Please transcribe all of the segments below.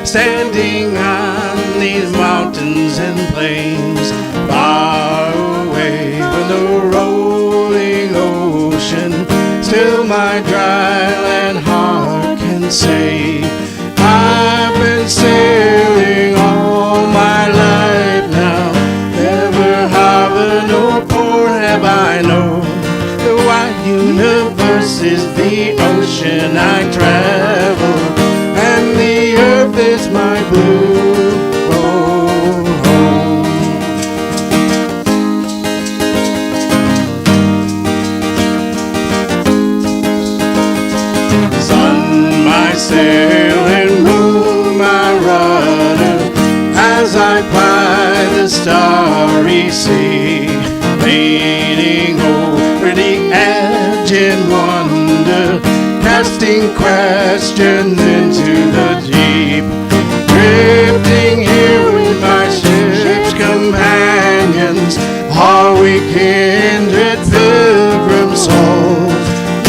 standing on these mountains and plains, far away from the rolling ocean. Still my dry land heart can say, I've been sailing all my life now. Never harbor nor port have I known. The wide universe is the ocean I travel, and the earth is my blue home. Sun, my sail, and moon, my rudder, as I ply the starry sea, leaning over the edge in wonder, casting questions into the deep, drifting here with my ship's companions, all we kindred pilgrim souls,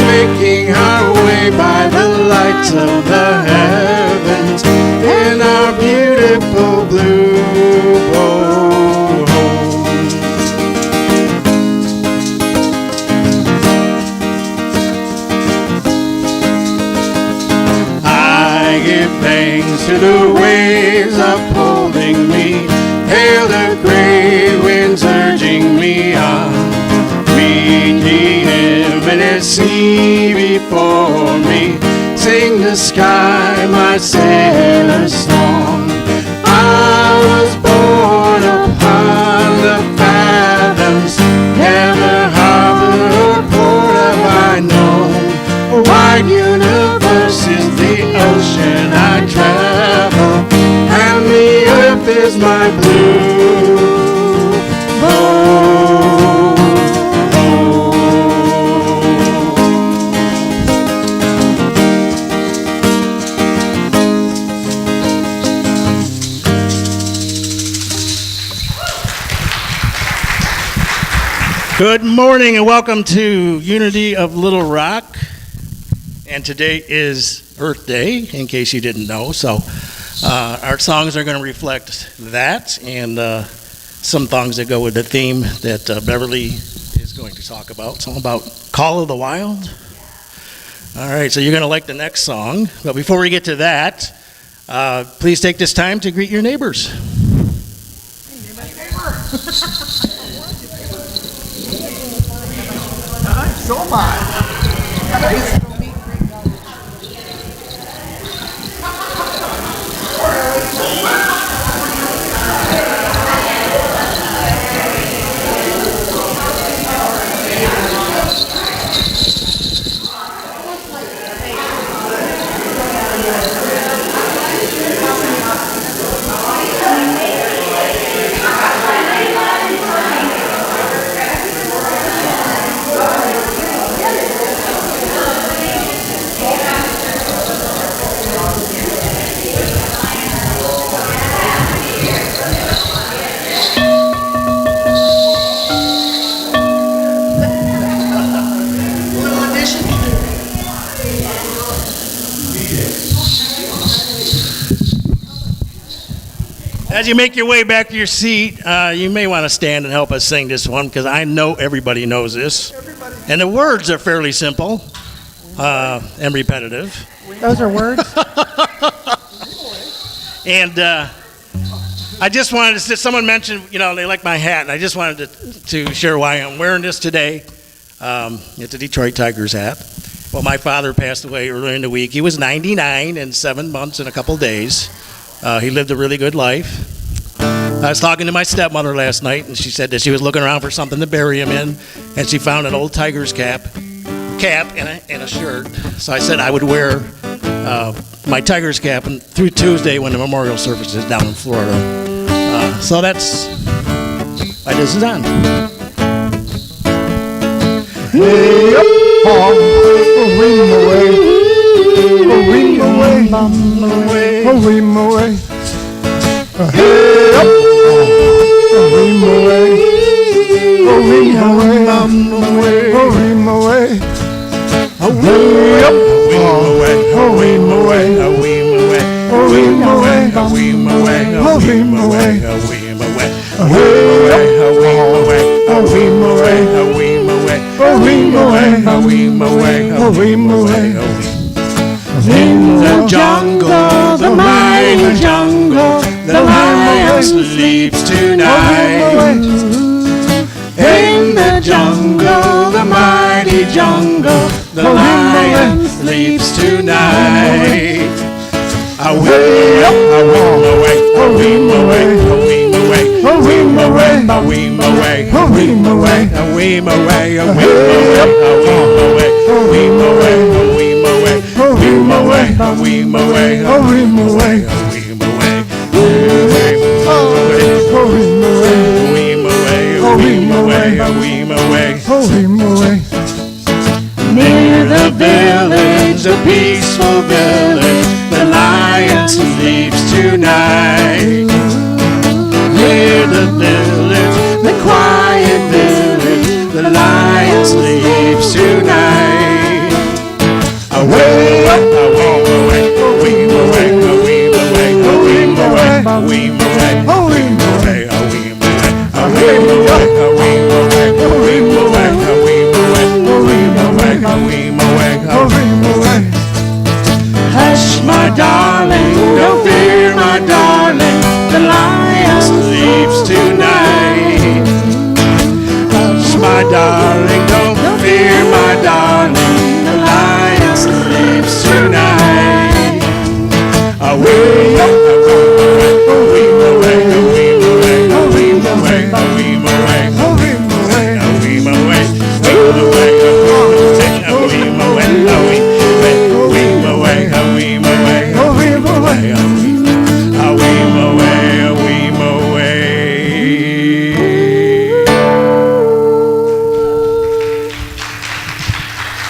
making our way by the lights of the heavens in our beautiful blue boat home. I give thanks to the waves upholding me, hail the great winds urging me on, meeting him in his sea before me, sing the sky my sailor's song. I was born upon the fathoms, never harbor or port have I known. A wide universe is the ocean I travel, and the earth is my blue boat. Good morning and welcome to Unity of Little Rock. And today is Earth Day, in case you didn't know. So our songs are going to reflect that and some songs that go with the theme that Beverly is going to talk about. Something about Call of the Wild. All right, so you're going to like the next song. But before we get to that, please take this time to greet your neighbors. Hey, neighbor. So am I. As you make your way back to your seat, you may want to stand and help us sing this one, because I know everybody knows this. And the words are fairly simple and repetitive. Those are words? And I just wanted to, someone mentioned, they like my hat, and I just wanted to share why I'm wearing this today. It's a Detroit Tigers hat. Well, my father passed away earlier in the week. He was 99 and 7 months and a couple days. He lived a really good life. I was talking to my stepmother last night, and she said that she was looking around for something to bury him in, and she found an old Tigers cap and a shirt. So I said I would wear my Tigers cap through Tuesday when the memorial service is down in Florida. So that's why this is on. Hey up, ream away, ream away, ream away. Hey up, ream away, ream away, ream away. Hey up, ream away, ream away, weem away, weem away, weem away, weem away, weem away, weem away, weem away, weem away, weem away. In the jungle, the mighty jungle, the lion sleeps tonight. In the jungle, the mighty jungle, the lion sleeps tonight. Away, away, away, away, away, away, away, away, away, away, away, away, away, away, away, near the village, a peaceful village, the lion sleeps tonight. Near the village, the quiet village, the lion sleeps tonight. Away, away, away, away, away, away, away, away, away, away, away, hush, my darling, don't fear, my darling, the lion sleeps tonight. Hush, my darling, don't fear, my darling, the lion sleeps tonight. Away, away, away, away, away, away, away, away,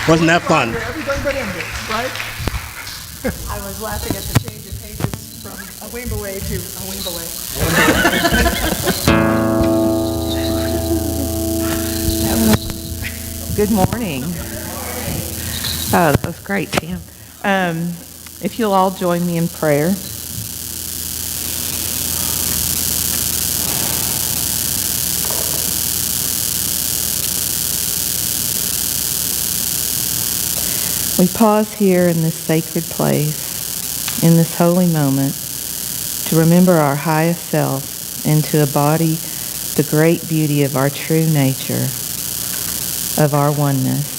wasn't that fun? Everything but ended, right? I was laughing at the change of pages from a weem away to a weem away. Good morning. Oh, that was great, Tim. If you'll all join me in prayer. We pause here in this sacred place, in this holy moment, to remember our highest self and to embody the great beauty of our true nature, of our oneness.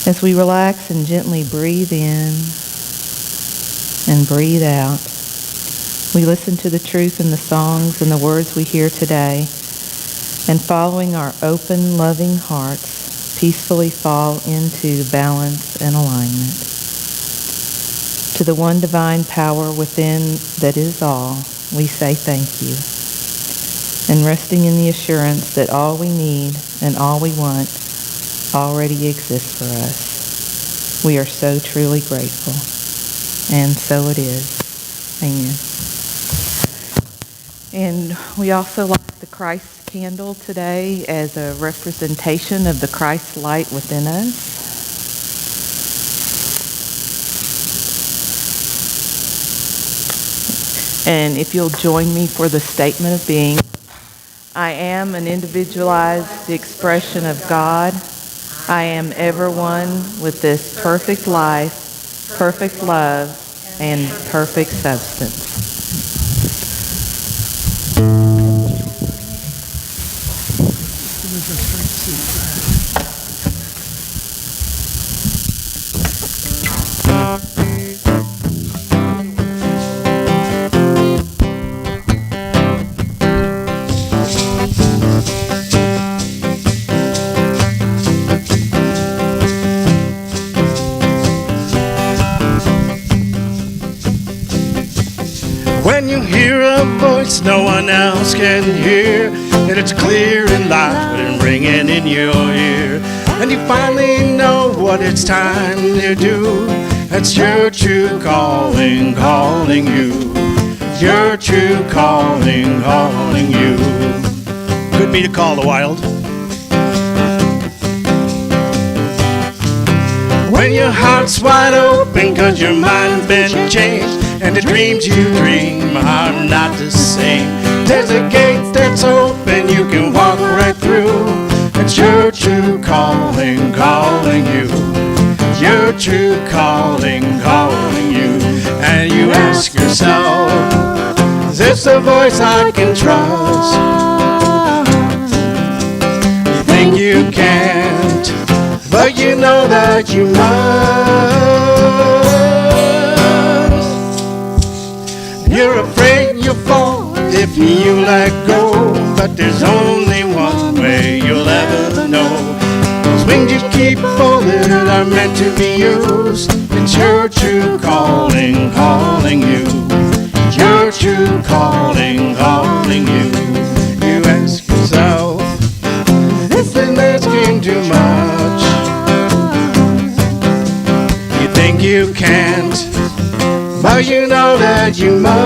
As we relax and gently breathe in and breathe out, we listen to the truth in the songs and the words we hear today, and following our open, loving hearts, peacefully fall into balance and alignment. To the one divine power within that is all, we say thank you. And resting in the assurance that all we need and all we want already exists for us, we are so truly grateful. And so it is. Amen. And we also light the Christ candle today as a representation of the Christ light within us. And if you'll join me for the statement of being, I am an individualized expression of God. I am ever one with this perfect life, perfect love, and perfect substance. When you hear a voice no one else can hear, and it's clear and loud and ringing in your ear, and you finally know what it's time to do. That's your true calling, calling you. Your true calling, calling you. Could be to call the wild. When your heart's wide open, 'cause your mind's been changed, and the dreams you dream are not the same. There's a gate that's open, you can walk right through. It's your true calling, calling you. Your true calling, calling you. And you ask yourself, is this a voice I can trust? You think you can't, but you know that you must. You're afraid you'll fall if you let go, but there's only one way you'll ever know. Those wings you keep folded are meant to be used. It's your true calling, calling you. Your true calling, calling you. You ask yourself, is this asking too much? You think you can't, but you know that you must.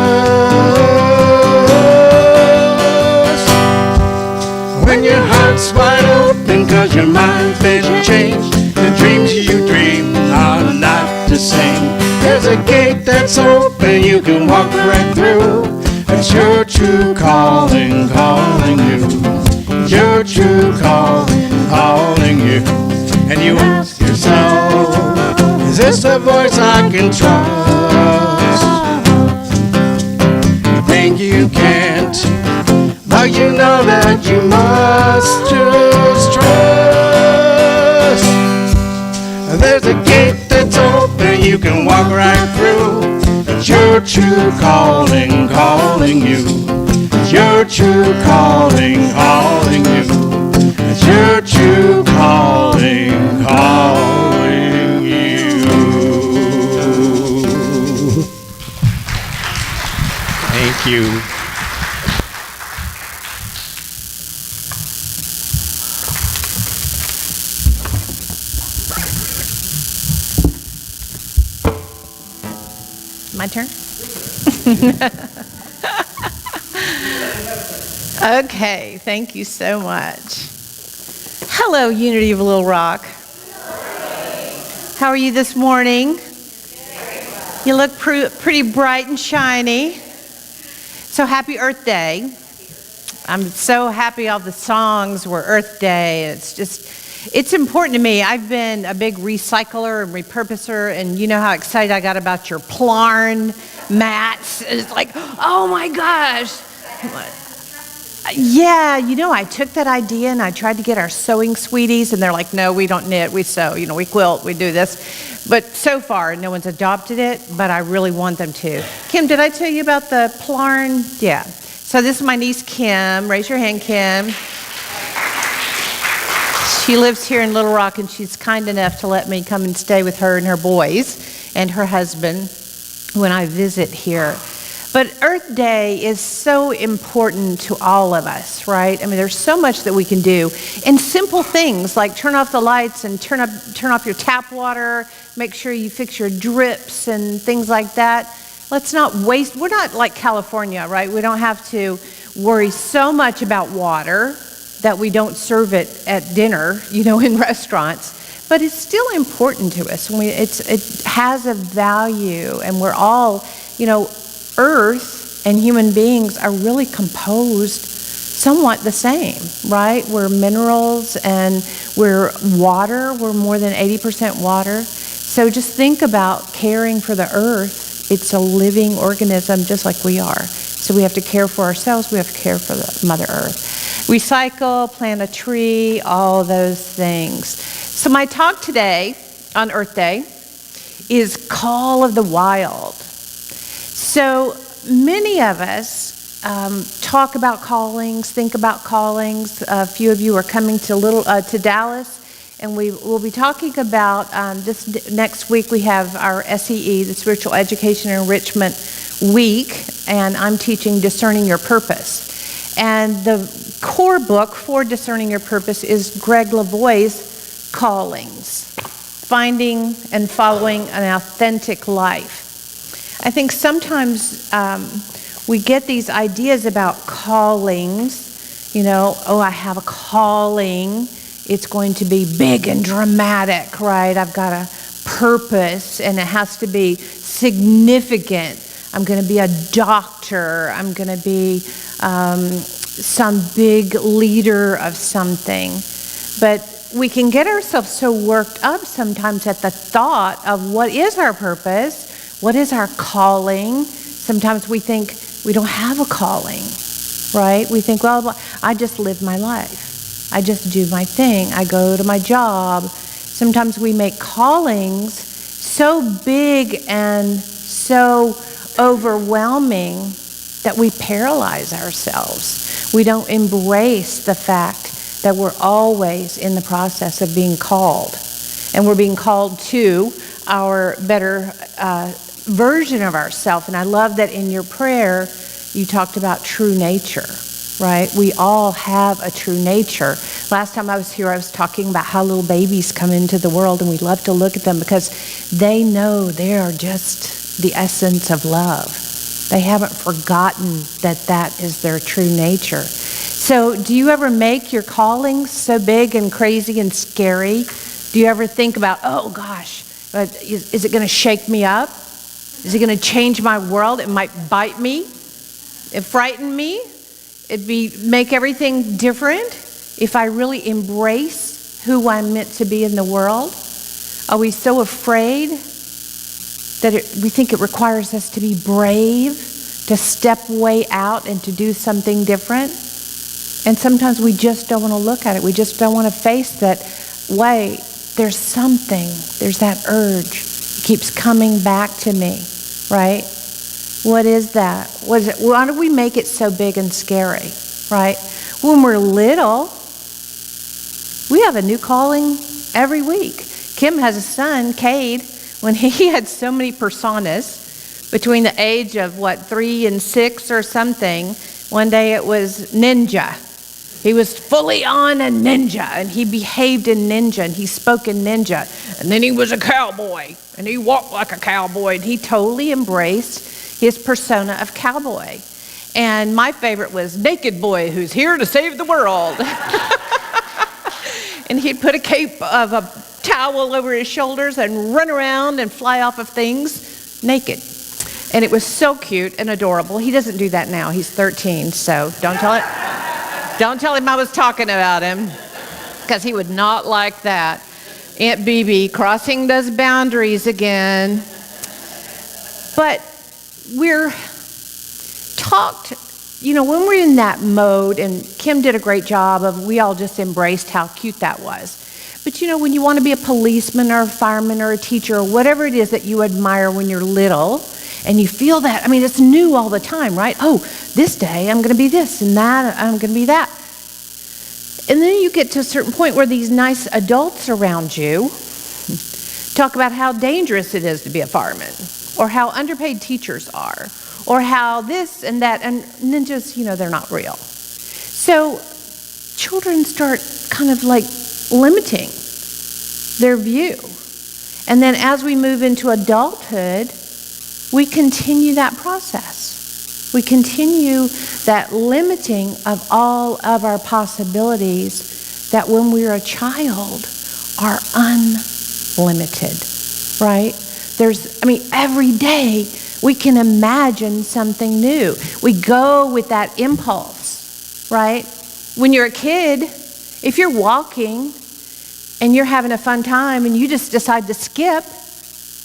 When your heart's wide open, 'cause your mind's been changed, the dreams you dream are not the same. There's a gate that's open, you can walk right through. It's your true calling, calling you. Your true calling, calling you. And you ask yourself, is this a voice I can trust? You think you can't, but you know that you must just trust. There's a gate that's open, you can walk right through. It's your true calling, calling you. It's your true calling, calling you. It's your true calling, calling you. Thank you. My turn? Okay, thank you so much. Hello, Unity of Little Rock. How are you this morning? You look pretty bright and shiny. So happy Earth Day. I'm so happy all the songs were Earth Day. It's important to me. I've been a big recycler and repurposer, and you know how excited I got about your Plarn mats. It's like, oh my gosh. Yeah, you know, I took that idea and I tried to get our sewing sweeties, and they're like, no, we don't knit, we sew, we quilt, we do this. But so far, no one's adopted it, but I really want them to. Kim, did I tell you about the Plarn? Yeah. So this is my niece, Kim. Raise your hand, Kim. She lives here in Little Rock, and she's kind enough to let me come and stay with her and her boys and her husband when I visit here. But Earth Day is so important to all of us, right? I mean, there's so much that we can do. And simple things like turn off the lights and turn off your tap water, make sure you fix your drips and things like that. Let's not waste, we're not like California, right? We don't have to worry so much about water that we don't serve it at dinner, in restaurants. But it's still important to us. It has a value, and we're all, Earth and human beings are really composed somewhat the same, right? We're minerals and we're water. We're more than 80% water. So just think about caring for the earth. It's a living organism just like we are. So we have to care for ourselves. We have to care for the Mother Earth. Recycle, plant a tree, all those things. So my talk today on Earth Day is Call of the Wild. So many of us talk about callings, think about callings. A few of you are coming to Dallas, and we will be talking about this next week. We have our SEE, the Spiritual Education and Enrichment Week, and I'm teaching Discerning Your Purpose. And the core book for Discerning Your Purpose is Greg Lavoie's Callings, Finding and Following an Authentic Life. I think sometimes we get these ideas about callings, I have a calling, it's going to be big and dramatic, right? I've got to purpose, and it has to be significant. I'm going to be a doctor. I'm going to be some big leader of something. But we can get ourselves so worked up sometimes at the thought of what is our purpose, what is our calling. Sometimes we think we don't have a calling, right? We think, well, I just live my life. I just do my thing. I go to my job. Sometimes we make callings so big and so overwhelming that we paralyze ourselves. We don't embrace the fact that we're always in the process of being called. And we're being called to our better version of ourselves. And I love that in your prayer, you talked about true nature, right? We all have a true nature. Last time I was here, I was talking about how little babies come into the world, and we love to look at them because they know they are just the essence of love. They haven't forgotten that that is their true nature. So do you ever make your callings so big and crazy and scary? Do you ever think about, oh gosh, is it going to shake me up? Is it going to change my world? It might bite me. It frighten me. Make everything different if I really embrace who I'm meant to be in the world. Are we so afraid that we think it requires us to be brave, to step way out and to do something different? And sometimes we just don't want to look at it. We just don't want to face that, wait, there's something, there's that urge. It keeps coming back to me, right? What is that? What is it? Why do we make it so big and scary, right? When we're little, we have a new calling every week. Kim has a son, Cade, when he had so many personas between the age of 3 and 6 or something. One day it was ninja. He was fully on a ninja, and he behaved in ninja, and he spoke in ninja. And then he was a cowboy, and he walked like a cowboy, and he totally embraced his persona of cowboy. And my favorite was naked boy who's here to save the world. And he'd put a cape of a towel over his shoulders and run around and fly off of things naked. And it was so cute and adorable. He doesn't do that now. He's 13, so don't tell him I was talking about him, because he would not like that. Aunt Bibi crossing those boundaries again. But we're talked, when we're in that mode, and Kim did a great job of, we all just embraced how cute that was. But when you want to be a policeman or a fireman or a teacher or whatever it is that you admire when you're little, and you feel that, it's new all the time, right? Oh, this day I'm going to be this and that, I'm going to be that. And then you get to a certain point where these nice adults around you talk about how dangerous it is to be a fireman, or how underpaid teachers are, or how this and that, and then just, they're not real. So children start kind of like limiting their view. And then as we move into adulthood, we continue that process. We continue that limiting of all of our possibilities that when we're a child are unlimited, right? Every day we can imagine something new. We go with that impulse, right? When you're a kid, if you're walking and you're having a fun time and you just decide to skip,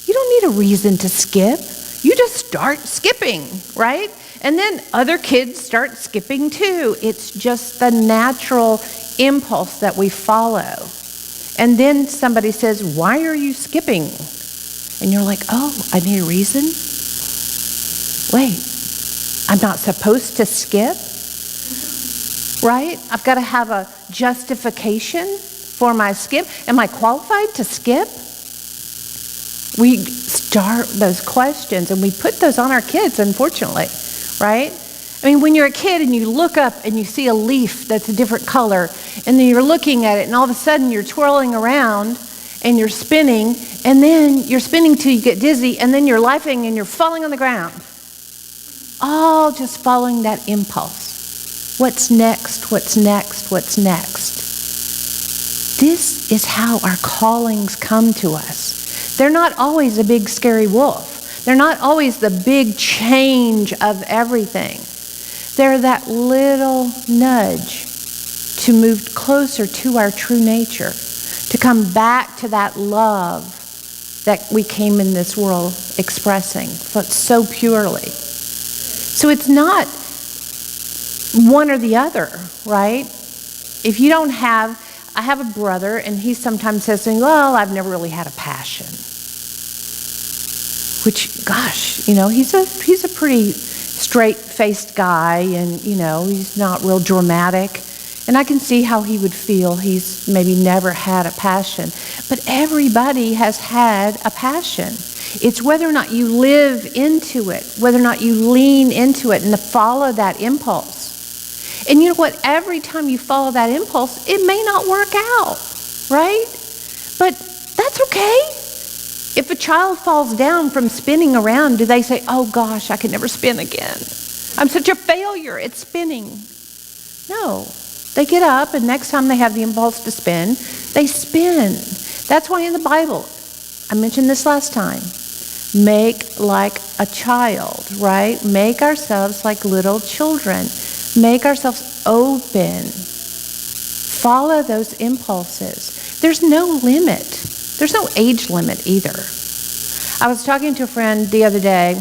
you don't need a reason to skip. You just start skipping, right? And then other kids start skipping too. It's just the natural impulse that we follow. And then somebody says, why are you skipping? And you're like, oh, I need a reason? Wait, I'm not supposed to skip? Right? I've got to have a justification for my skip. Am I qualified to skip? We start those questions and we put those on our kids, unfortunately, right? When you're a kid and you look up and you see a leaf that's a different color, and then you're looking at it and all of a sudden you're twirling around and you're spinning, and then you're spinning till you get dizzy, and then you're laughing and you're falling on the ground. All just following that impulse. What's next? What's next? What's next? This is how our callings come to us. They're not always a big scary wolf. They're not always the big change of everything. They're that little nudge to move closer to our true nature, to come back to that love that we came in this world expressing so purely. So it's not one or the other, right? If you don't have, I have a brother, and he sometimes says to me, well, I've never really had a passion. Which, gosh, he's a pretty straight-faced guy, and, he's not real dramatic. And I can see how he would feel. He's maybe never had a passion. But everybody has had a passion. It's whether or not you live into it, whether or not you lean into it and follow that impulse. And you know what? Every time you follow that impulse, it may not work out, right? But that's okay. If a child falls down from spinning around, do they say, oh gosh, I can never spin again? I'm such a failure at spinning. No. They get up, and next time they have the impulse to spin, they spin. That's why in the Bible, I mentioned this last time, make like a child, right? Make ourselves like little children. Make ourselves open. Follow those impulses. There's no limit. There's no age limit either. I was talking to a friend the other day.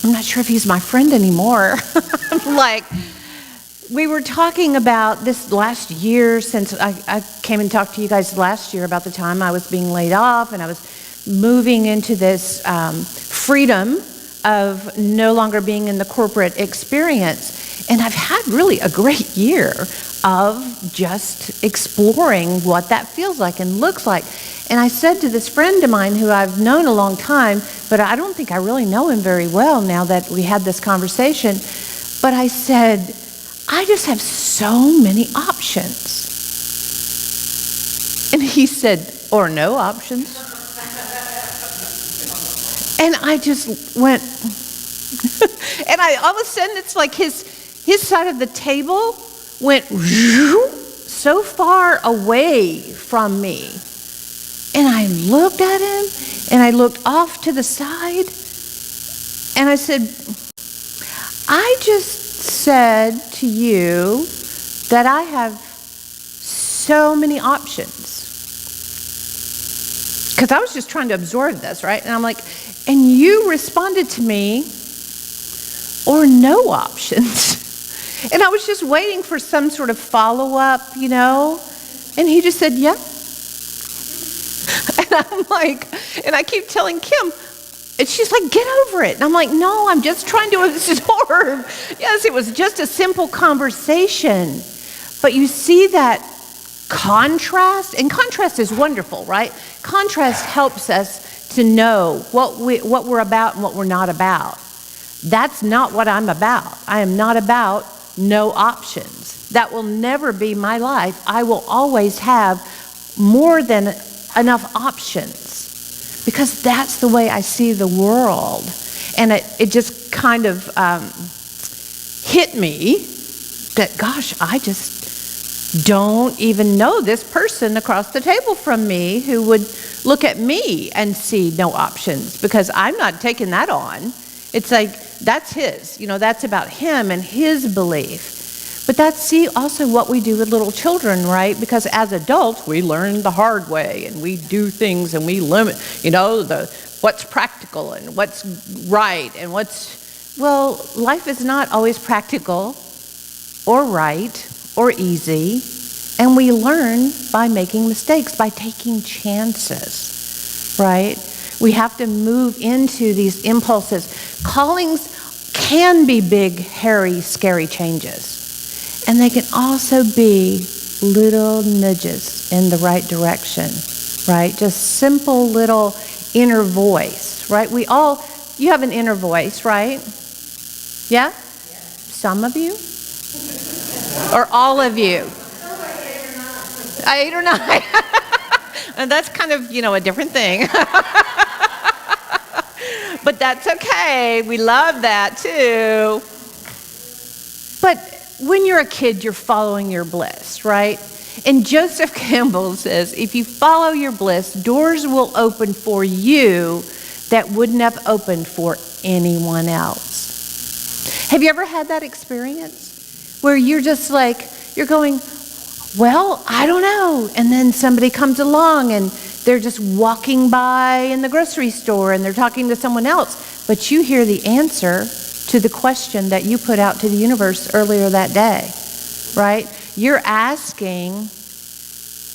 I'm not sure if he's my friend anymore. We were talking about this last year, since I came and talked to you guys last year about the time I was being laid off, and I was moving into this freedom of no longer being in the corporate experience. And I've had really a great year of just exploring what that feels like and looks like. And I said to this friend of mine who I've known a long time, but I don't think I really know him very well now that we had this conversation, but I said, I just have so many options. And he said, or no options. And I just went, and all of a sudden it's like his side of the table went so far away from me. And I looked at him, and I looked off to the side, and I said, I just said to you that I have so many options. Because I was just trying to absorb this, right? And I'm like, and you responded to me, or no options. And I was just waiting for some sort of follow-up, And he just said, yeah. And I'm like, and I keep telling Kim, and she's like, get over it. And I'm like, no, I'm just trying to absorb. Yes, it was just a simple conversation. But you see that contrast, and contrast is wonderful, right? Contrast helps us to know what we're about and what we're not about. That's not what I'm about. I am not about no options. That will never be my life. I will always have more than enough options. Because that's the way I see the world. And it just kind of hit me that, gosh, I just don't even know this person across the table from me who would look at me and see no options, because I'm not taking that on. It's like, that's his. That's about him and his belief. But that's also what we do with little children, right? Because as adults, we learn the hard way, and we do things, and we limit, what's practical and what's right and well, life is not always practical or right or easy, and we learn by making mistakes, by taking chances, right? We have to move into these impulses. Callings can be big, hairy, scary changes. And they can also be little nudges in the right direction, right? Just simple little inner voice, right? You have an inner voice, right? Yeah? Some of you? Or all of you? 8 or 9. And that's kind of, a different thing. But that's okay. We love that too. But when you're a kid, you're following your bliss, right? And Joseph Campbell says, if you follow your bliss, doors will open for you that wouldn't have opened for anyone else. Have you ever had that experience where you're just like, you're going, well, I don't know. And then somebody comes along and they're just walking by in the grocery store and they're talking to someone else, but you hear the answer to the question that you put out to the universe earlier that day, right? You're asking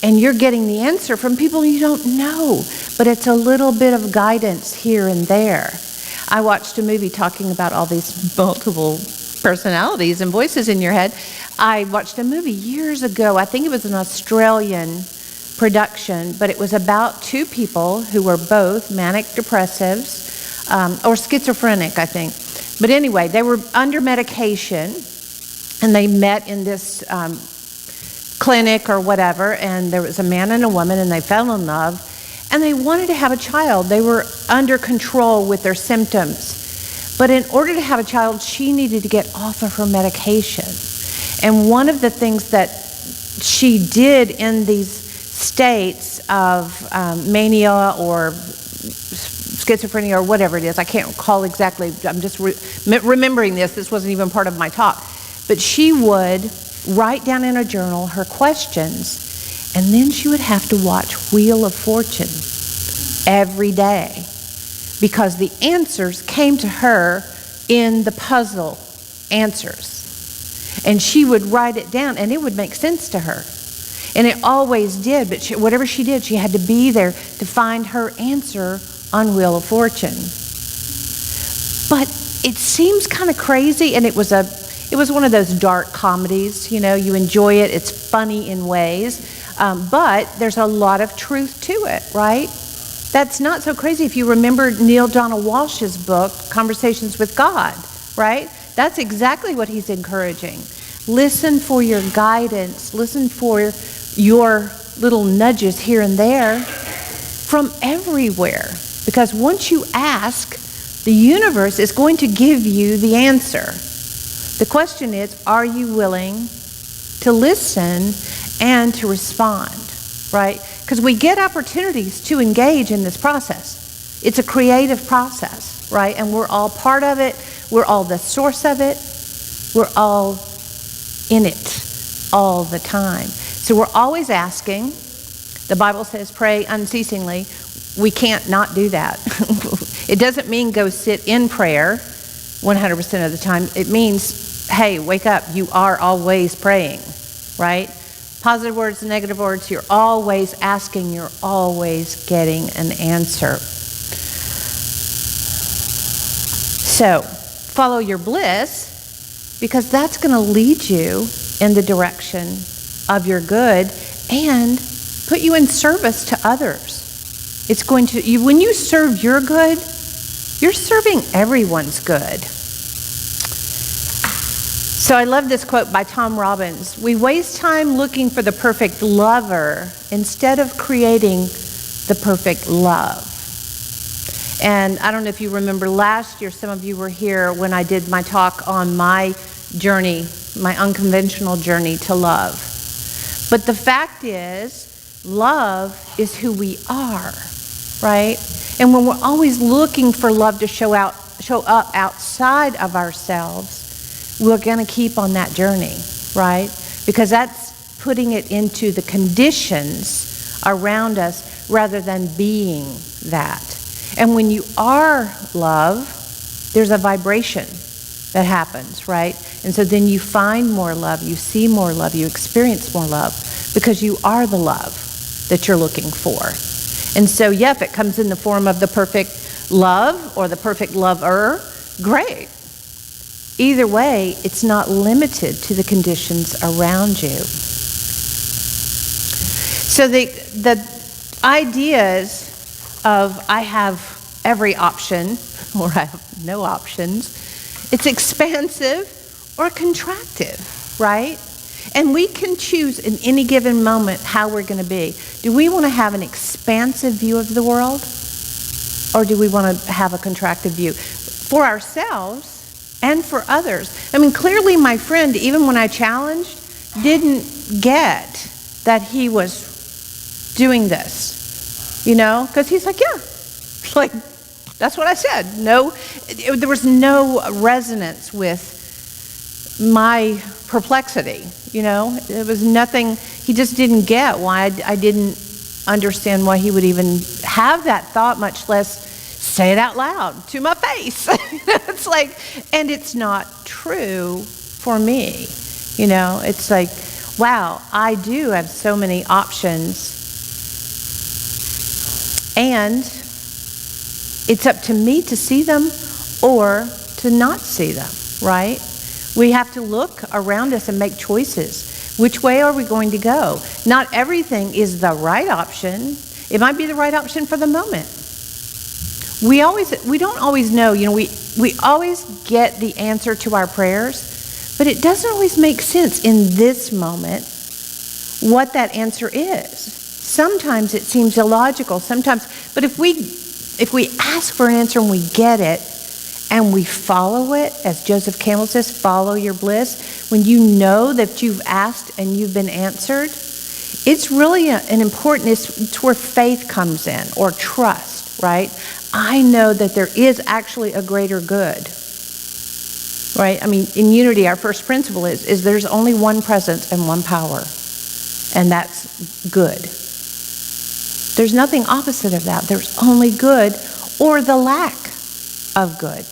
and you're getting the answer from people you don't know, but it's a little bit of guidance here and there. I watched a movie talking about all these multiple personalities and voices in your head. I watched a movie years ago. I think it was an Australian production, but it was about two people who were both manic depressives or schizophrenic, I think. But anyway, they were under medication and they met in this clinic or whatever, and there was a man and a woman and they fell in love and they wanted to have a child. They were under control with their symptoms. But in order to have a child, she needed to get off of her medication. And one of the things that she did in these states of mania or schizophrenia or whatever it is, I can't recall exactly, I'm just remembering this. This wasn't even part of my talk. But she would write down in a journal her questions, and then she would have to watch Wheel of Fortune every day because the answers came to her in the puzzle answers. And she would write it down and it would make sense to her. And it always did, but whatever she did, she had to be there to find her answer on Wheel of Fortune. But it seems kind of crazy, and it was one of those dark comedies, you know, you enjoy it, it's funny in ways, but there's a lot of truth to it, right? That's not so crazy if you remember Neil Donald Walsh's book, Conversations with God, right? That's exactly what he's encouraging. Listen for your guidance, listen for your little nudges here and there from everywhere. Because once you ask, the universe is going to give you the answer. The question is, are you willing to listen and to respond, right? Because we get opportunities to engage in this process. It's a creative process, right? And we're all part of it. We're all the source of it. We're all in it all the time. So we're always asking. The Bible says pray unceasingly. We can't not do that. It doesn't mean go sit in prayer 100% of the time. It means, hey, wake up. You are always praying, right? Positive words, negative words, you're always asking, you're always getting an answer. So, follow your bliss, because that's going to lead you in the direction of your good and put you in service to others. It's going to, when you serve your good, you're serving everyone's good. So I love this quote by Tom Robbins. We waste time looking for the perfect lover instead of creating the perfect love. And I don't know if you remember last year, some of you were here when I did my talk on my journey, my unconventional journey to love. But the fact is, love is who we are, right? And when we're always looking for love to show up outside of ourselves, we're going to keep on that journey, right? Because that's putting it into the conditions around us rather than being that. And when you are love, there's a vibration that happens, right? And so then you find more love, you see more love, you experience more love, because you are the love that you're looking for. And so, yeah, if it comes in the form of the perfect love or the perfect lover, great. Either way, it's not limited to the conditions around you. So the ideas of I have every option or I have no options, it's expansive or contractive, right? And we can choose in any given moment how we're going to be. Do we want to have an expansive view of the world? Or do we want to have a contractive view? For ourselves, and for others. I mean, clearly my friend, even when I challenged, didn't get that he was doing this, because he's like, yeah, like, that's what I said. No, there was no resonance with my perplexity, It was nothing, he just didn't get why I didn't understand why he would even have that thought, much less say it out loud to my face. It's like, and it's not true for me. It's like, wow, I do have so many options. And it's up to me to see them or to not see them, right? We have to look around us and make choices. Which way are we going to go? Not everything is the right option. It might be the right option for the moment. We don't always know, we always get the answer to our prayers, but it doesn't always make sense in this moment what that answer is. Sometimes it seems illogical, but if we ask for an answer and we get it, and we follow it, as Joseph Campbell says, follow your bliss. When you know that you've asked and you've been answered, it's really it's where faith comes in, or trust, right? I know that there is actually a greater good, right? I mean, in unity, our first principle is there's only one presence and one power, and that's good. There's nothing opposite of that. There's only good or the lack of good.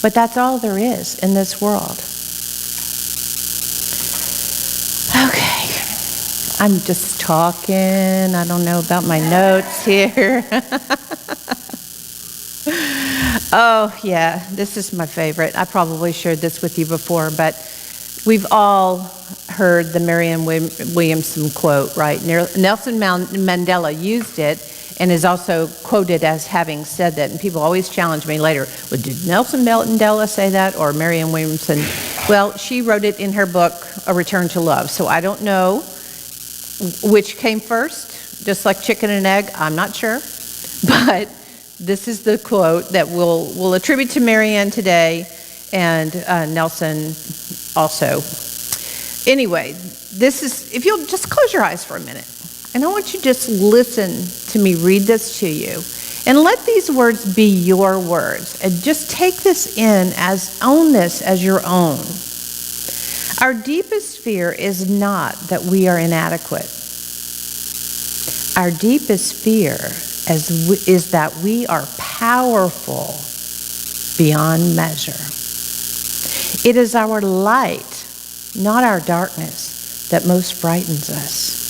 But that's all there is in this world. Okay. I'm just talking. I don't know about my notes here. Oh, yeah. This is my favorite. I probably shared this with you before, but we've all heard the Marianne Williamson quote, right? Nelson Mandela used it and is also quoted as having said that. And people always challenge me later, well, did Nelson Mandela say that, or Marianne Williamson? Well, she wrote it in her book, A Return to Love. So I don't know which came first, just like chicken and egg, I'm not sure. But this is the quote that we'll attribute to Marianne today, and Nelson also. Anyway, this is, if you'll just close your eyes for a minute. And I want you to just listen to me read this to you. And let these words be your words. And just take this in, own this as your own. Our deepest fear is not that we are inadequate. Our deepest fear is that we are powerful beyond measure. It is our light, not our darkness, that most frightens us.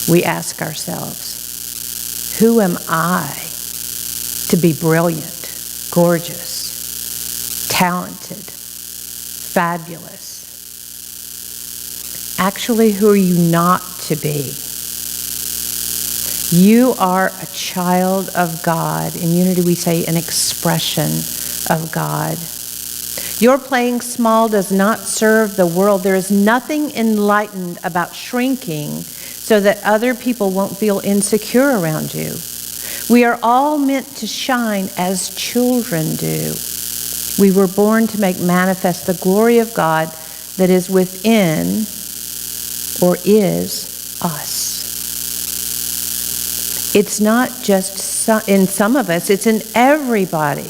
We ask ourselves, who am I to be brilliant, gorgeous, talented, fabulous? Actually, who are you not to be? You are a child of God. In unity, we say an expression of God. Your playing small does not serve the world. There is nothing enlightened about shrinking so that other people won't feel insecure around you. We are all meant to shine as children do. We were born to make manifest the glory of God that is within, or is, us. It's not just in some of us, it's in everybody.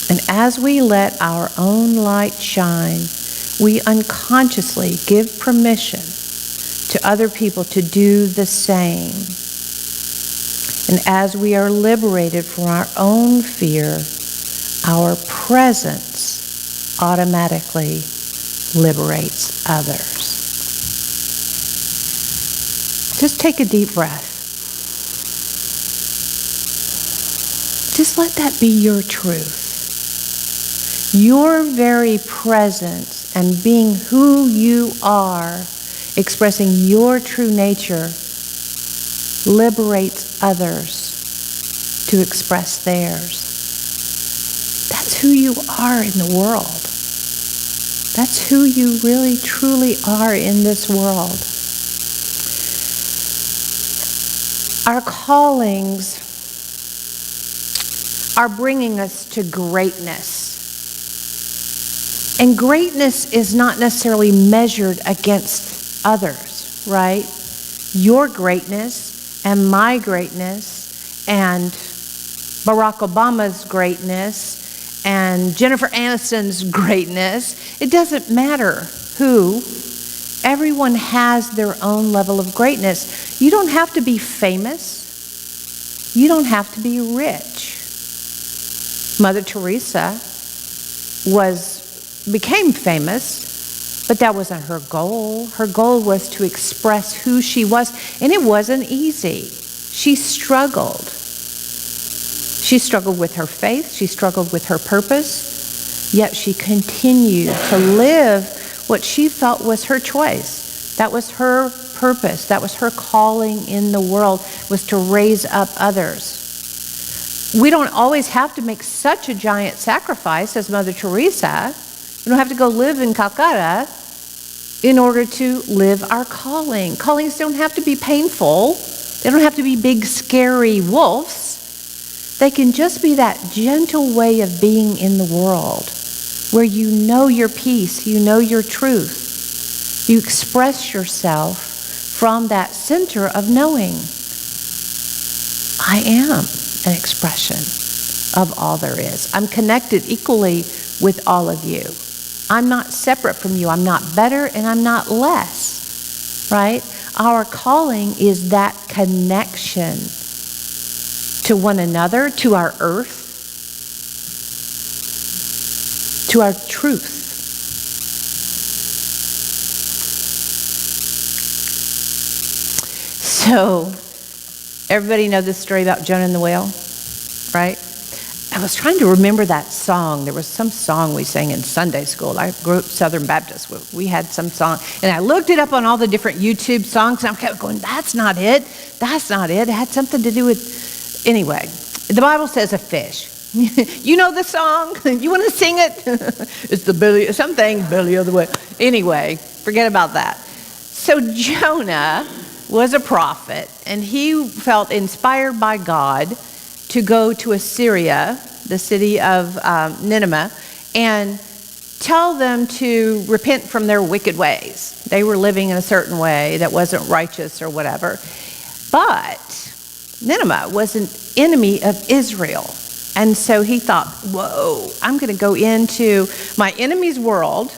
And as we let our own light shine, we unconsciously give permission to other people to do the same. And as we are liberated from our own fear, our presence automatically liberates others. Just take a deep breath. Just let that be your truth. Your very presence and being who you are, expressing your true nature, liberates others to express theirs. That's who you are in the world. That's who you really, truly are in this world. Our callings are bringing us to greatness. And greatness is not necessarily measured against others, right? Your greatness and my greatness and Barack Obama's greatness and Jennifer Aniston's greatness, it doesn't matter who. Everyone has their own level of greatness. You don't have to be famous. You don't have to be rich. Mother Teresa became famous, but that wasn't her goal. Her goal was to express who she was, and it wasn't easy. She struggled. She struggled with her faith. She struggled with her purpose, yet she continued to live what she felt was her choice. That was her purpose. That was her calling in the world, was to raise up others. We don't always have to make such a giant sacrifice as Mother Teresa. We don't have to go live in Calcutta in order to live our calling. Callings don't have to be painful. They don't have to be big, scary wolves. They can just be that gentle way of being in the world where you know your peace, you know your truth. You express yourself from that center of knowing. I am an expression of all there is. I'm connected equally with all of you. I'm not separate from you. I'm not better and I'm not less, right? Our calling is that connection to one another, to our earth, to our truth. So, everybody know this story about Jonah and the whale, right? I was trying to remember that song. There was some song we sang in Sunday school. I grew up Southern Baptist. We had some song. And I looked it up on all the different YouTube songs, and I kept going, that's not it. That's not it. It had something to do with... Anyway, the Bible says a fish. You know the song? You want to sing it? It's the belly, something, belly of the whale. Anyway, forget about that. So Jonah was a prophet, and he felt inspired by God to go to Assyria, the city of Nineveh, and tell them to repent from their wicked ways. They were living in a certain way that wasn't righteous or whatever. But Nineveh was an enemy of Israel. And so he thought, whoa, I'm going to go into my enemy's world,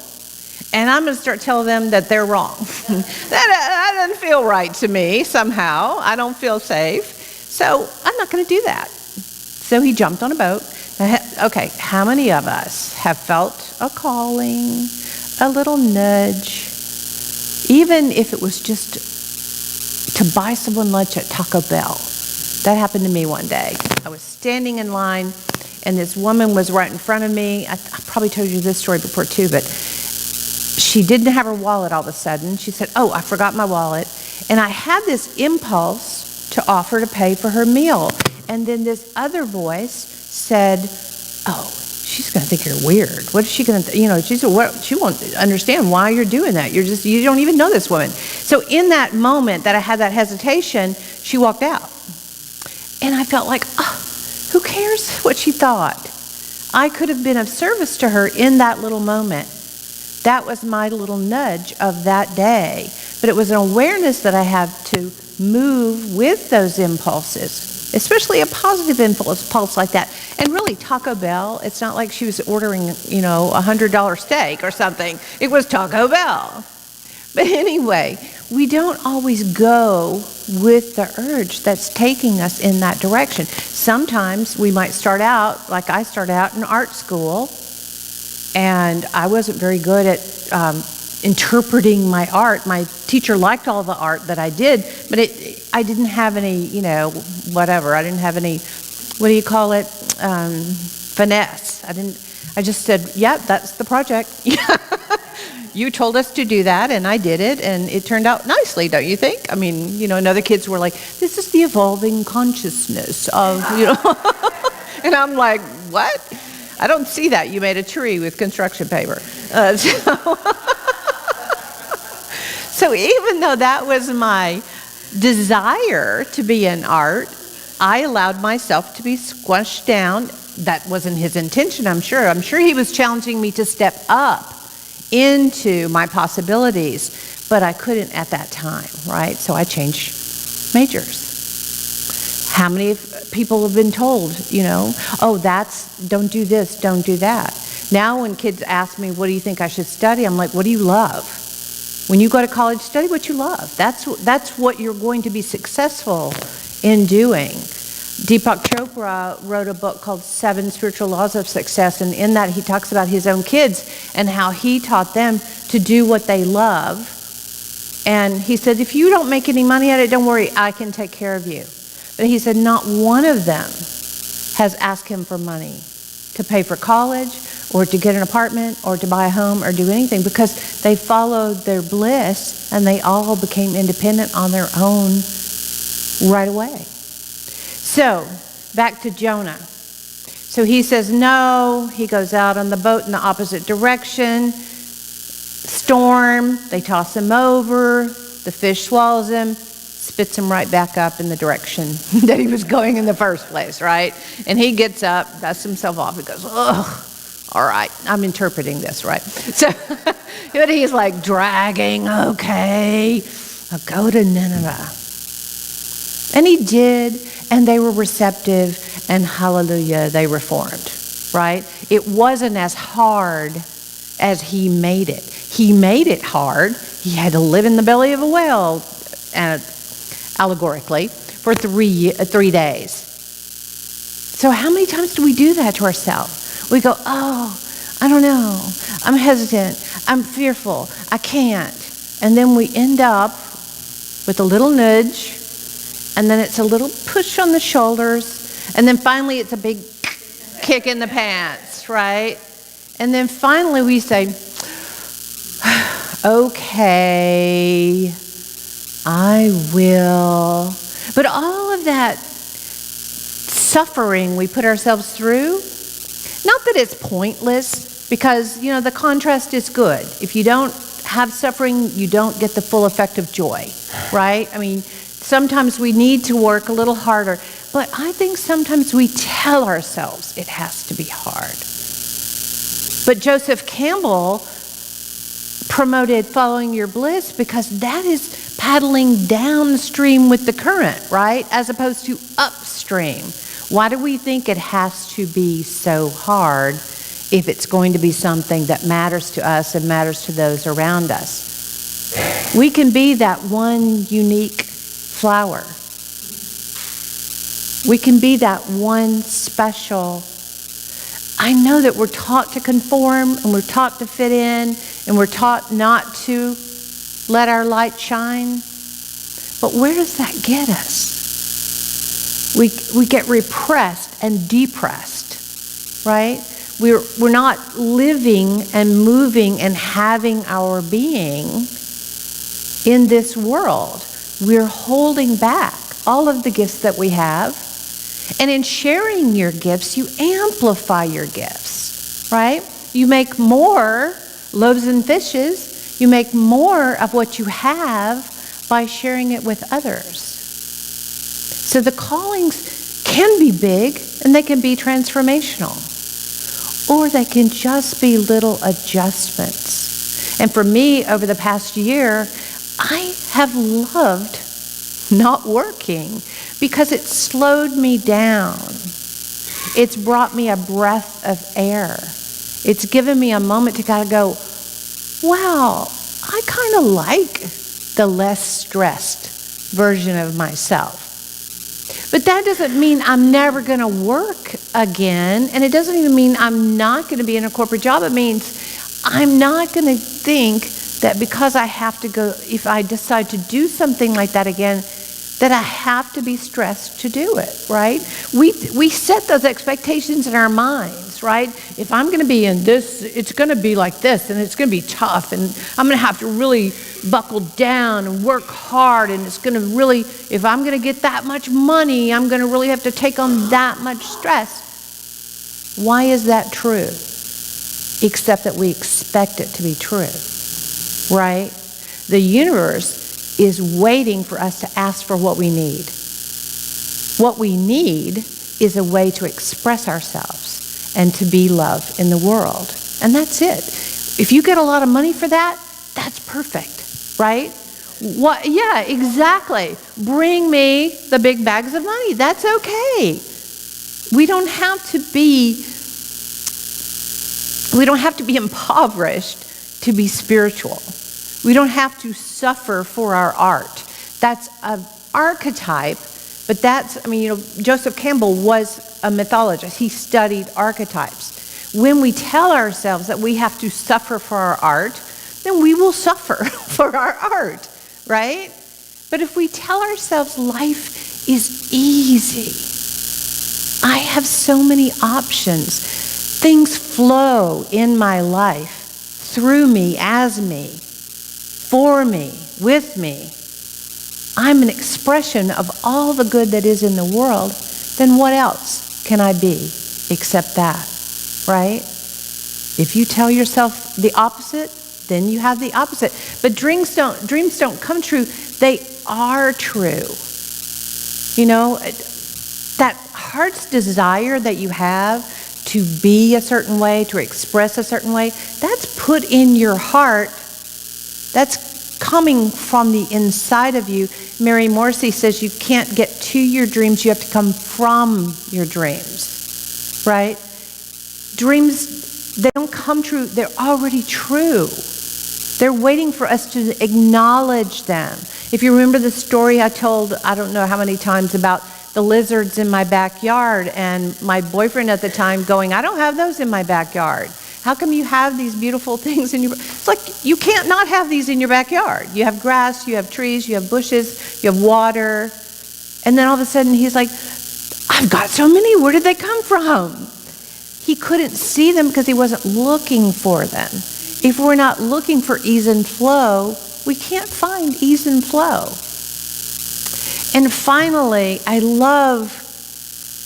and I'm going to start telling them that they're wrong. That doesn't feel right to me somehow. I don't feel safe. So I'm not going to do that. So he jumped on a boat. Okay, how many of us have felt a calling, a little nudge, even if it was just to buy someone lunch at Taco Bell? That happened to me one day. I was standing in line, and this woman was right in front of me. I probably told you this story before too, but she didn't have her wallet all of a sudden. She said, oh, I forgot my wallet. And I had this impulse to offer to pay for her meal. And then this other voice said, oh, she's going to think you're weird. What is she going to, she won't understand why you're doing that. You don't even know this woman. So in that moment that I had that hesitation, she walked out. And I felt like, oh, who cares what she thought? I could have been of service to her in that little moment. That was my little nudge of that day. But it was an awareness that I have to move with those impulses, especially a positive impulse like that. And really, Taco Bell, it's not like she was ordering, $100 steak or something. It was Taco Bell. But anyway, we don't always go with the urge that's taking us in that direction. Sometimes we might start out, like I started out in art school, and I wasn't very good at interpreting my art. My teacher liked all the art that I did, but I didn't have any, whatever. I didn't have any, what do you call it, finesse. I just said, yeah, that's the project. You told us to do that, and I did it, and it turned out nicely, don't you think? I mean, and other kids were like, this is the evolving consciousness of, And I'm like, what? I don't see that. You made a tree with construction paper. So even though that was my desire to be in art, I allowed myself to be squashed down that wasn't his intention, I'm sure. I'm sure he was challenging me to step up into my possibilities, but I couldn't at that time, right? So I changed majors. How many people have been told, oh, don't do this, don't do that. Now when kids ask me, what do you think I should study? I'm like, what do you love? When you go to college, study what you love. That's what you're going to be successful in doing. Deepak Chopra wrote a book called 7 Spiritual Laws of Success, and in that he talks about his own kids and how he taught them to do what they love. And he said, if you don't make any money at it, don't worry, I can take care of you. But he said not one of them has asked him for money to pay for college or to get an apartment or to buy a home or do anything, because they followed their bliss and they all became independent on their own right away. So, back to Jonah. So he says no, he goes out on the boat in the opposite direction. Storm, they toss him over, the fish swallows him, spits him right back up in the direction that he was going in the first place, right? And he gets up, dusts himself off, and goes, ugh, all right, I'm interpreting this, right? So but he's like dragging, okay, I'll go to Nineveh. And he did, and they were receptive, and hallelujah, they reformed, right? It wasn't as hard as he made it. He made it hard. He had to live in the belly of a whale, allegorically, for 3 days. So how many times do we do that to ourselves? We go, oh, I don't know. I'm hesitant. I'm fearful. I can't. And then we end up with a little nudge, and then it's a little push on the shoulders, and then finally it's a big kick in the pants, right? And then finally we say, okay, I will. But all of that suffering we put ourselves through, not that it's pointless, because, the contrast is good. If you don't have suffering, you don't get the full effect of joy, right? I mean, sometimes we need to work a little harder, but I think sometimes we tell ourselves it has to be hard. But Joseph Campbell promoted following your bliss because that is paddling downstream with the current, right? As opposed to upstream. Why do we think it has to be so hard if it's going to be something that matters to us and matters to those around us? We can be that one unique flower. We can be that one special. I know that we're taught to conform and we're taught to fit in and we're taught not to let our light shine. But where does that get us? We get repressed and depressed, right? We're not living and moving and having our being in this world. We're holding back all of the gifts that we have. And in sharing your gifts, you amplify your gifts, right? You make more loaves and fishes. You make more of what you have by sharing it with others. So the callings can be big and they can be transformational. Or they can just be little adjustments. And for me, over the past year, I have loved not working because it slowed me down. It's brought me a breath of air. It's given me a moment to kind of go, wow, I kind of like the less stressed version of myself. But that doesn't mean I'm never going to work again. And it doesn't even mean I'm not going to be in a corporate job. It means I'm not going to think that because I have to go, if I decide to do something like that again, that I have to be stressed to do it, right? We set those expectations in our minds, right? If I'm going to be in this, it's going to be like this, and it's going to be tough, and I'm going to have to really buckle down and work hard, and it's going to really, if I'm going to get that much money, I'm going to really have to take on that much stress. Why is that true? Except that we expect it to be true, right? The universe is waiting for us to ask for what we need. What we need is a way to express ourselves. and to be love in the world. And that's it. If you get a lot of money for that, that's perfect, right? What? Yeah, exactly. Bring me the big bags of money. That's okay. We don't have to be impoverished to be spiritual. We don't have to suffer for our art. That's an archetype, but Joseph Campbell was a mythologist. He studied archetypes. When we tell ourselves that we have to suffer for our art, then we will suffer for our art, right? But if we tell ourselves life is easy, I have so many options, things flow in my life, through me, as me, for me, with me, I'm an expression of all the good that is in the world, then what else can I be except that, right? If you tell yourself the opposite, then you have the opposite. But dreams don't come true. They are true. You know, that heart's desire that you have to be a certain way, to express a certain way, that's put in your heart. That's coming from the inside of you. Mary Morrissey says you can't get to your dreams, you have to come from your dreams, right? Dreams, they don't come true, they're already true. They're waiting for us to acknowledge them. If you remember the story I told, I don't know how many times, about the lizards in my backyard, and my boyfriend at the time going, I don't have those in my backyard. How come you have these beautiful things in your... It's like, you can't not have these in your backyard. You have grass, you have trees, you have bushes, you have water. And then all of a sudden he's like, I've got so many, where did they come from? He couldn't see them because he wasn't looking for them. If we're not looking for ease and flow, we can't find ease and flow. And finally, I love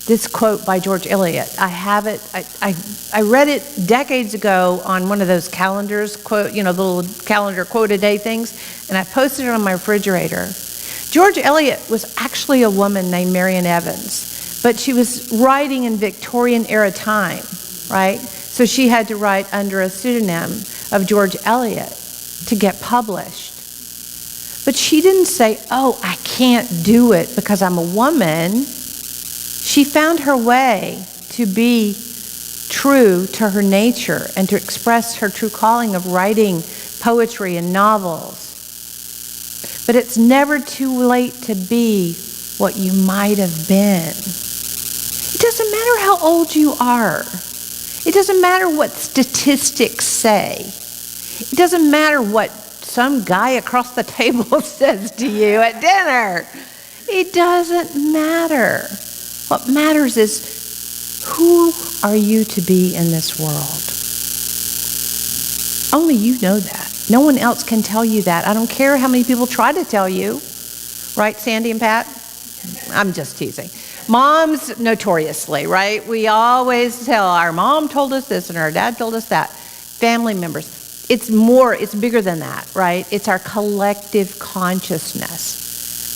this quote by George Eliot. I have it, I read it decades ago on one of those calendars, quote, you know, the little calendar quote a day things, and I posted it on my refrigerator. George Eliot was actually a woman named Marian Evans, but she was writing in Victorian era time, right? So she had to write under a pseudonym of George Eliot to get published. But she didn't say, oh, I can't do it because I'm a woman. She found her way to be true to her nature and to express her true calling of writing poetry and novels. But it's never too late to be what you might have been. It doesn't matter how old you are. It doesn't matter what statistics say. It doesn't matter what some guy across the table says to you at dinner. It doesn't matter. What matters is, who are you to be in this world? Only you know that. No one else can tell you that. I don't care how many people try to tell you. Right, Sandy and Pat? I'm just teasing. Moms, notoriously, right? We always tell our mom told us this and our dad told us that. Family members. It's bigger than that, right? It's our collective consciousness.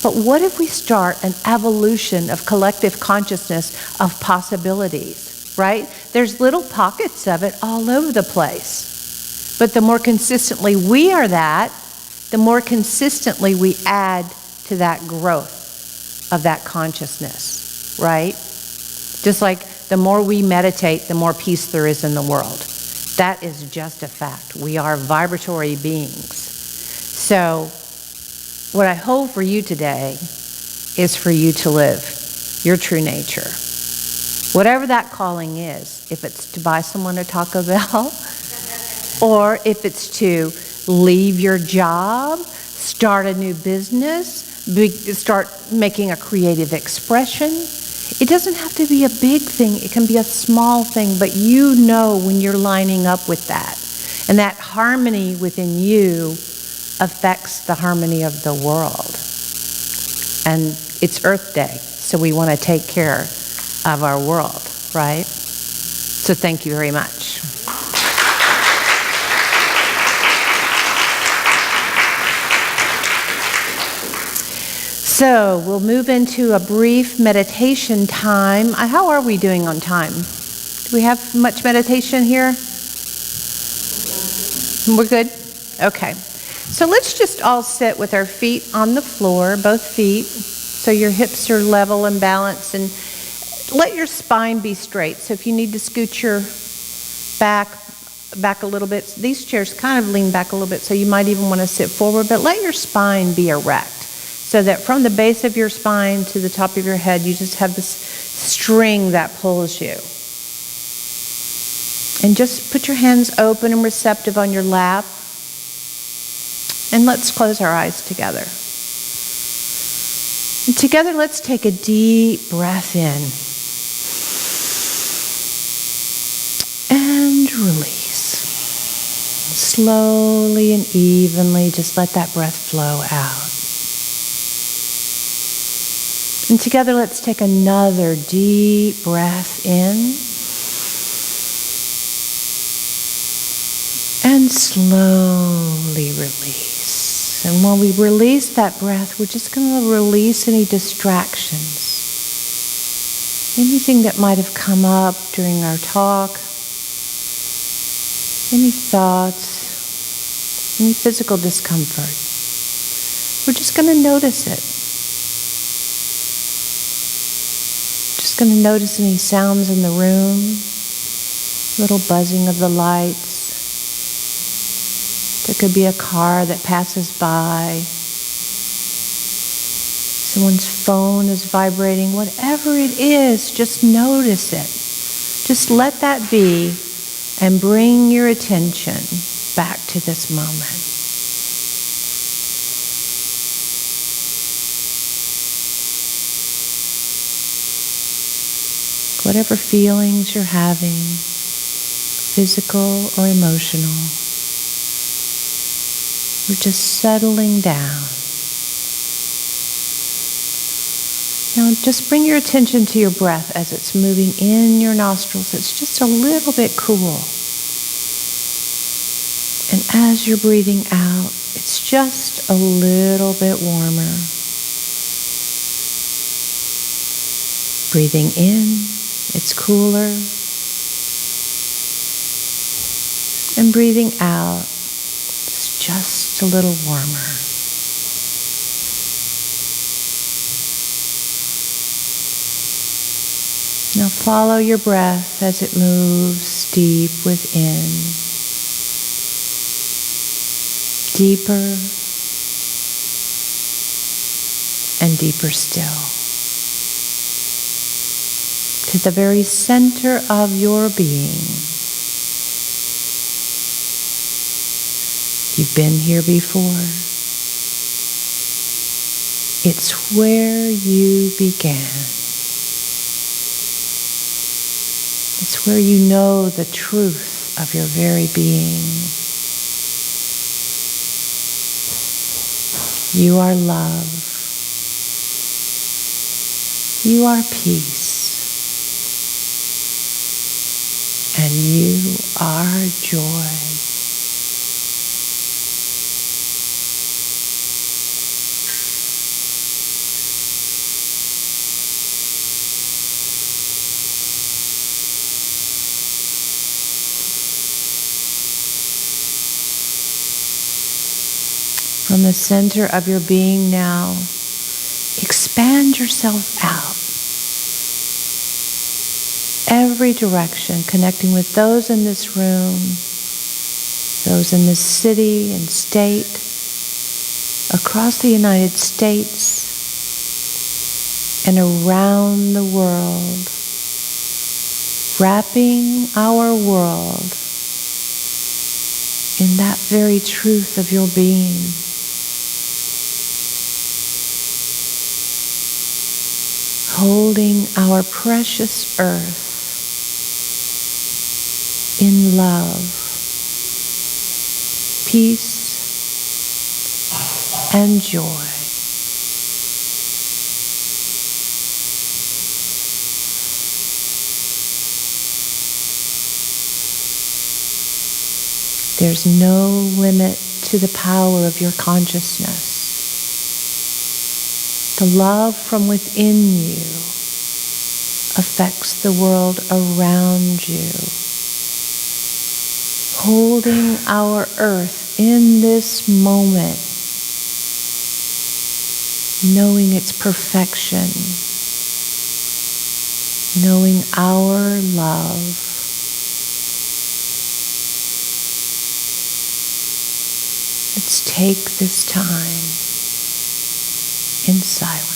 But what if we start an evolution of collective consciousness of possibilities, right? There's little pockets of it all over the place. But the more consistently we are that, the more consistently we add to that growth of that consciousness, right? Just like the more we meditate, the more peace there is in the world. That is just a fact. We are vibratory beings. So what I hope for you today is for you to live your true nature. Whatever that calling is, if it's to buy someone a Taco Bell, or if it's to leave your job, start a new business, start making a creative expression. It doesn't have to be a big thing. It can be a small thing, but you know when you're lining up with that. And that harmony within you affects the harmony of the world. And it's Earth Day, so we want to take care of our world, right? So thank you very much. So we'll move into a brief meditation time. How are we doing on time? Do we have much meditation here? We're good? Okay. So let's just all sit with our feet on the floor, both feet, so your hips are level and balanced, and let your spine be straight. So if you need to scoot your back a little bit, these chairs kind of lean back a little bit, so you might even want to sit forward, but let your spine be erect, so that from the base of your spine to the top of your head, you just have this string that pulls you. And just put your hands open and receptive on your lap. And let's close our eyes together. And together, let's take a deep breath in. And release. Slowly and evenly, just let that breath flow out. And together, let's take another deep breath in. And slowly release. And while we release that breath, we're just going to release any distractions. Anything that might have come up during our talk. Any thoughts. Any physical discomfort. We're just going to notice it. Just going to notice any sounds in the room. Little buzzing of the lights. There could be a car that passes by. Someone's phone is vibrating. Whatever it is, just notice it. Just let that be and bring your attention back to this moment. Whatever feelings you're having, physical or emotional, we're just settling down. Now just bring your attention to your breath as it's moving in your nostrils. It's just a little bit cool. And as you're breathing out, it's just a little bit warmer. Breathing in, it's cooler. And breathing out, it's just a little warmer. Now follow your breath as it moves deep within. Deeper and deeper still. To the very center of your being. You've been here before. It's where you began. It's where you know the truth of your very being. You are love. You are peace. And you are joy. From the center of your being now, expand yourself out. Every direction, connecting with those in this room, those in this city and state, across the United States, and around the world, wrapping our world in that very truth of your being. Holding our precious earth in love, peace, and joy. There's no limit to the power of your consciousness. The love from within you affects the world around you. Holding our earth in this moment, knowing its perfection, knowing our love. Let's take this time in silence.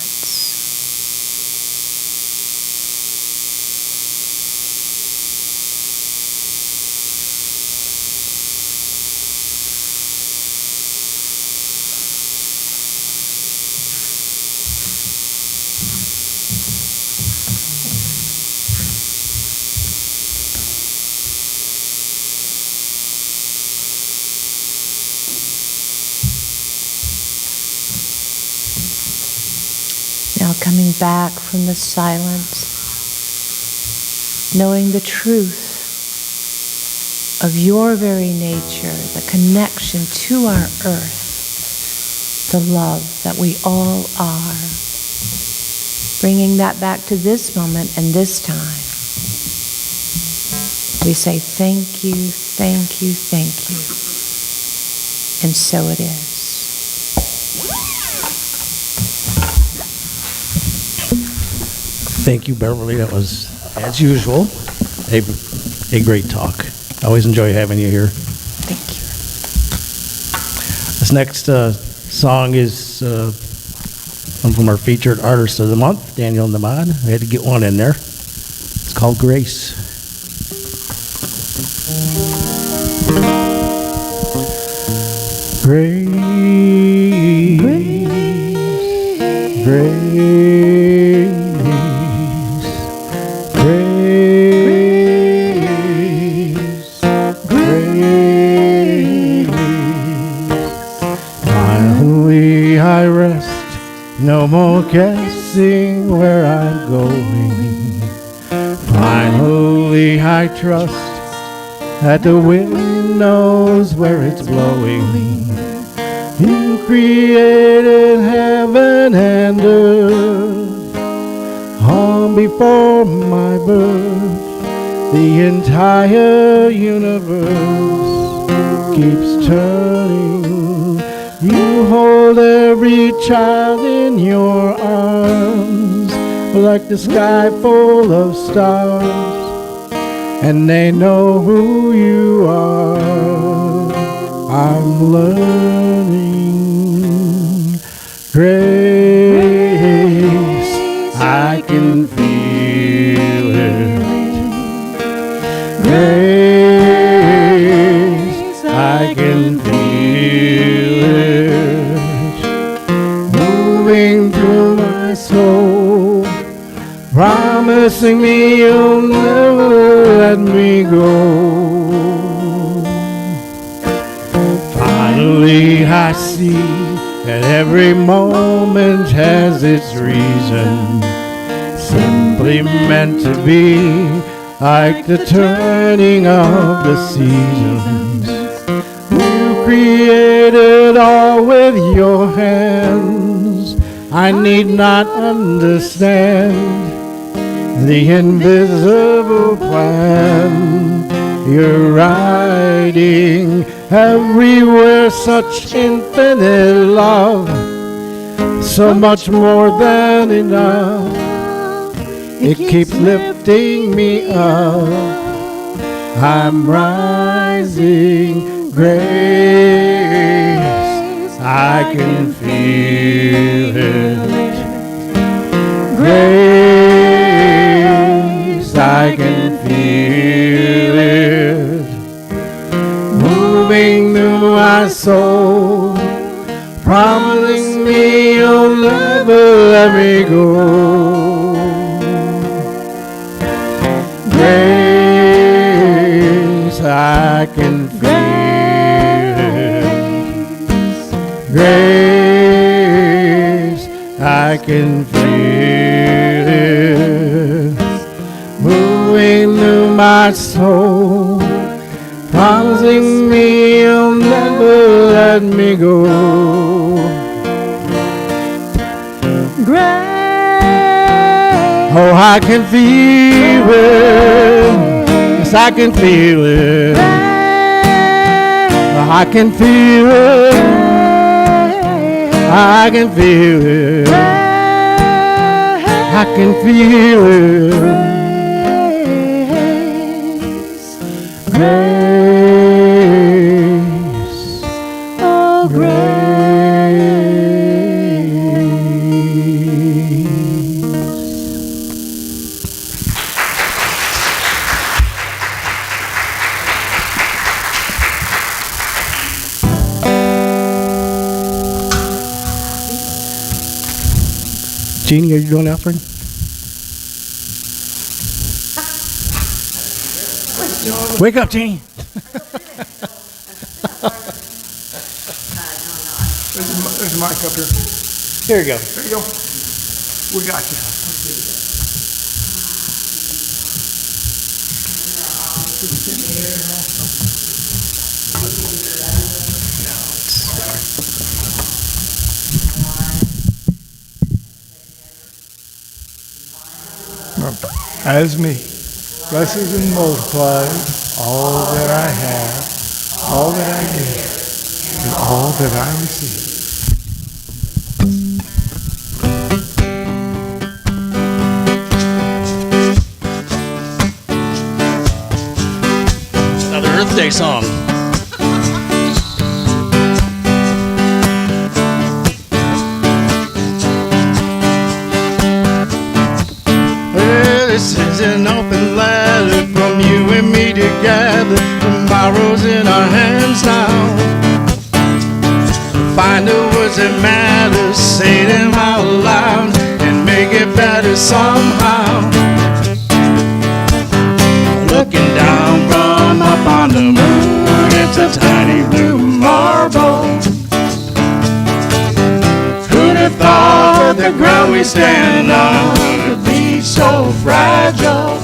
Now coming back from the silence, knowing the truth of your very nature, the connection to our earth, the love that we all are. Bringing that back to this moment and this time. We say thank you, thank you, thank you. And so it is. Thank you, Beverly. That was, as usual, a great talk. I always enjoy having you here. Thank you. This next song is one from our featured artist of the month, Daniel Namad. I had to get one in there. It's called Grace. Grace, grace, grace, grace. Finally I rest, no more guessing where I'm going. Finally I trust that the wind knows where it's blowing. You created heaven and earth long before my birth. The entire universe keeps turning. You hold every child in your arms like the sky full of stars, and they know who you are. I'm learning grace. I can feel it. Grace, I can feel it moving through my soul, promising me you'll never let me go. Finally I see that every moment has its reason, simply meant to be, like the turning of the seasons. You created all with your hands. I need not understand the invisible plan you're writing everywhere. Such infinite love, so much more than enough. It keeps lifting me up. I'm rising. Grace, I can feel it. Grace, I can feel it moving through my soul, promising me you'll never let me go. Grace, I can feel it. Grace, I can feel it moving through my soul, promising me you'll never let me go. Grace, oh, I can feel it. Yes, I can feel it. I can feel it. I can feel it. I can feel it. Grace, oh grace. Jeannie, are you doing offering? Wake up, Jeannie. There's a mic up here. Here you go. There you go. We got you. As me, blesses and multiplies all that I have, all that I give, and all that I receive. Another Earth Day song. Well, this is an open letter from you and me together. Tomorrow's in our hands now. Find the words that matter, say them out loud, and make it better somehow. Looking down from up on the moon, it's a tiny blue marble. Who'd have thought the ground we stand on could be so fragile?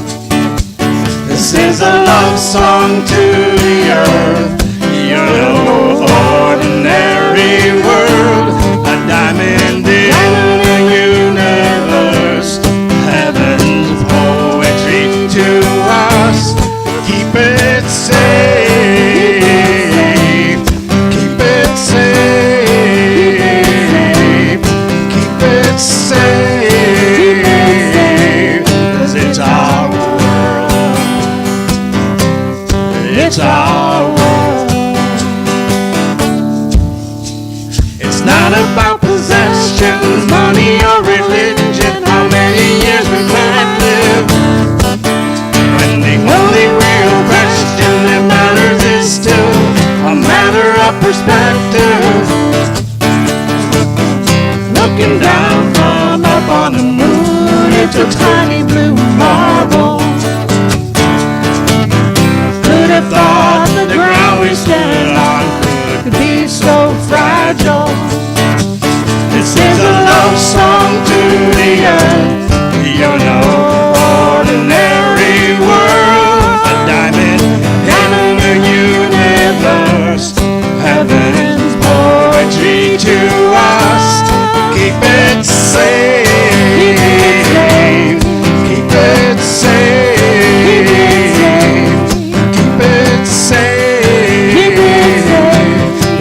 This is a love song to the earth. You're no ordinary world, a diamond in the universe, heaven's poetry to us. Keep it safe, keep it safe, keep it safe, 'cause it's our world, it's our world. It's not about possessions, money or religion, how many years we might live. When the only real question that matters is still a matter of perspective. Looking down from up on the moon, it's a tiny blue marble. Who'd have thought the ground we stand on could be so fragile? This is a love song to the earth. You're no ordinary world, a diamond in the universe, heaven's poetry to us. Keep it safe, keep it safe, keep it safe,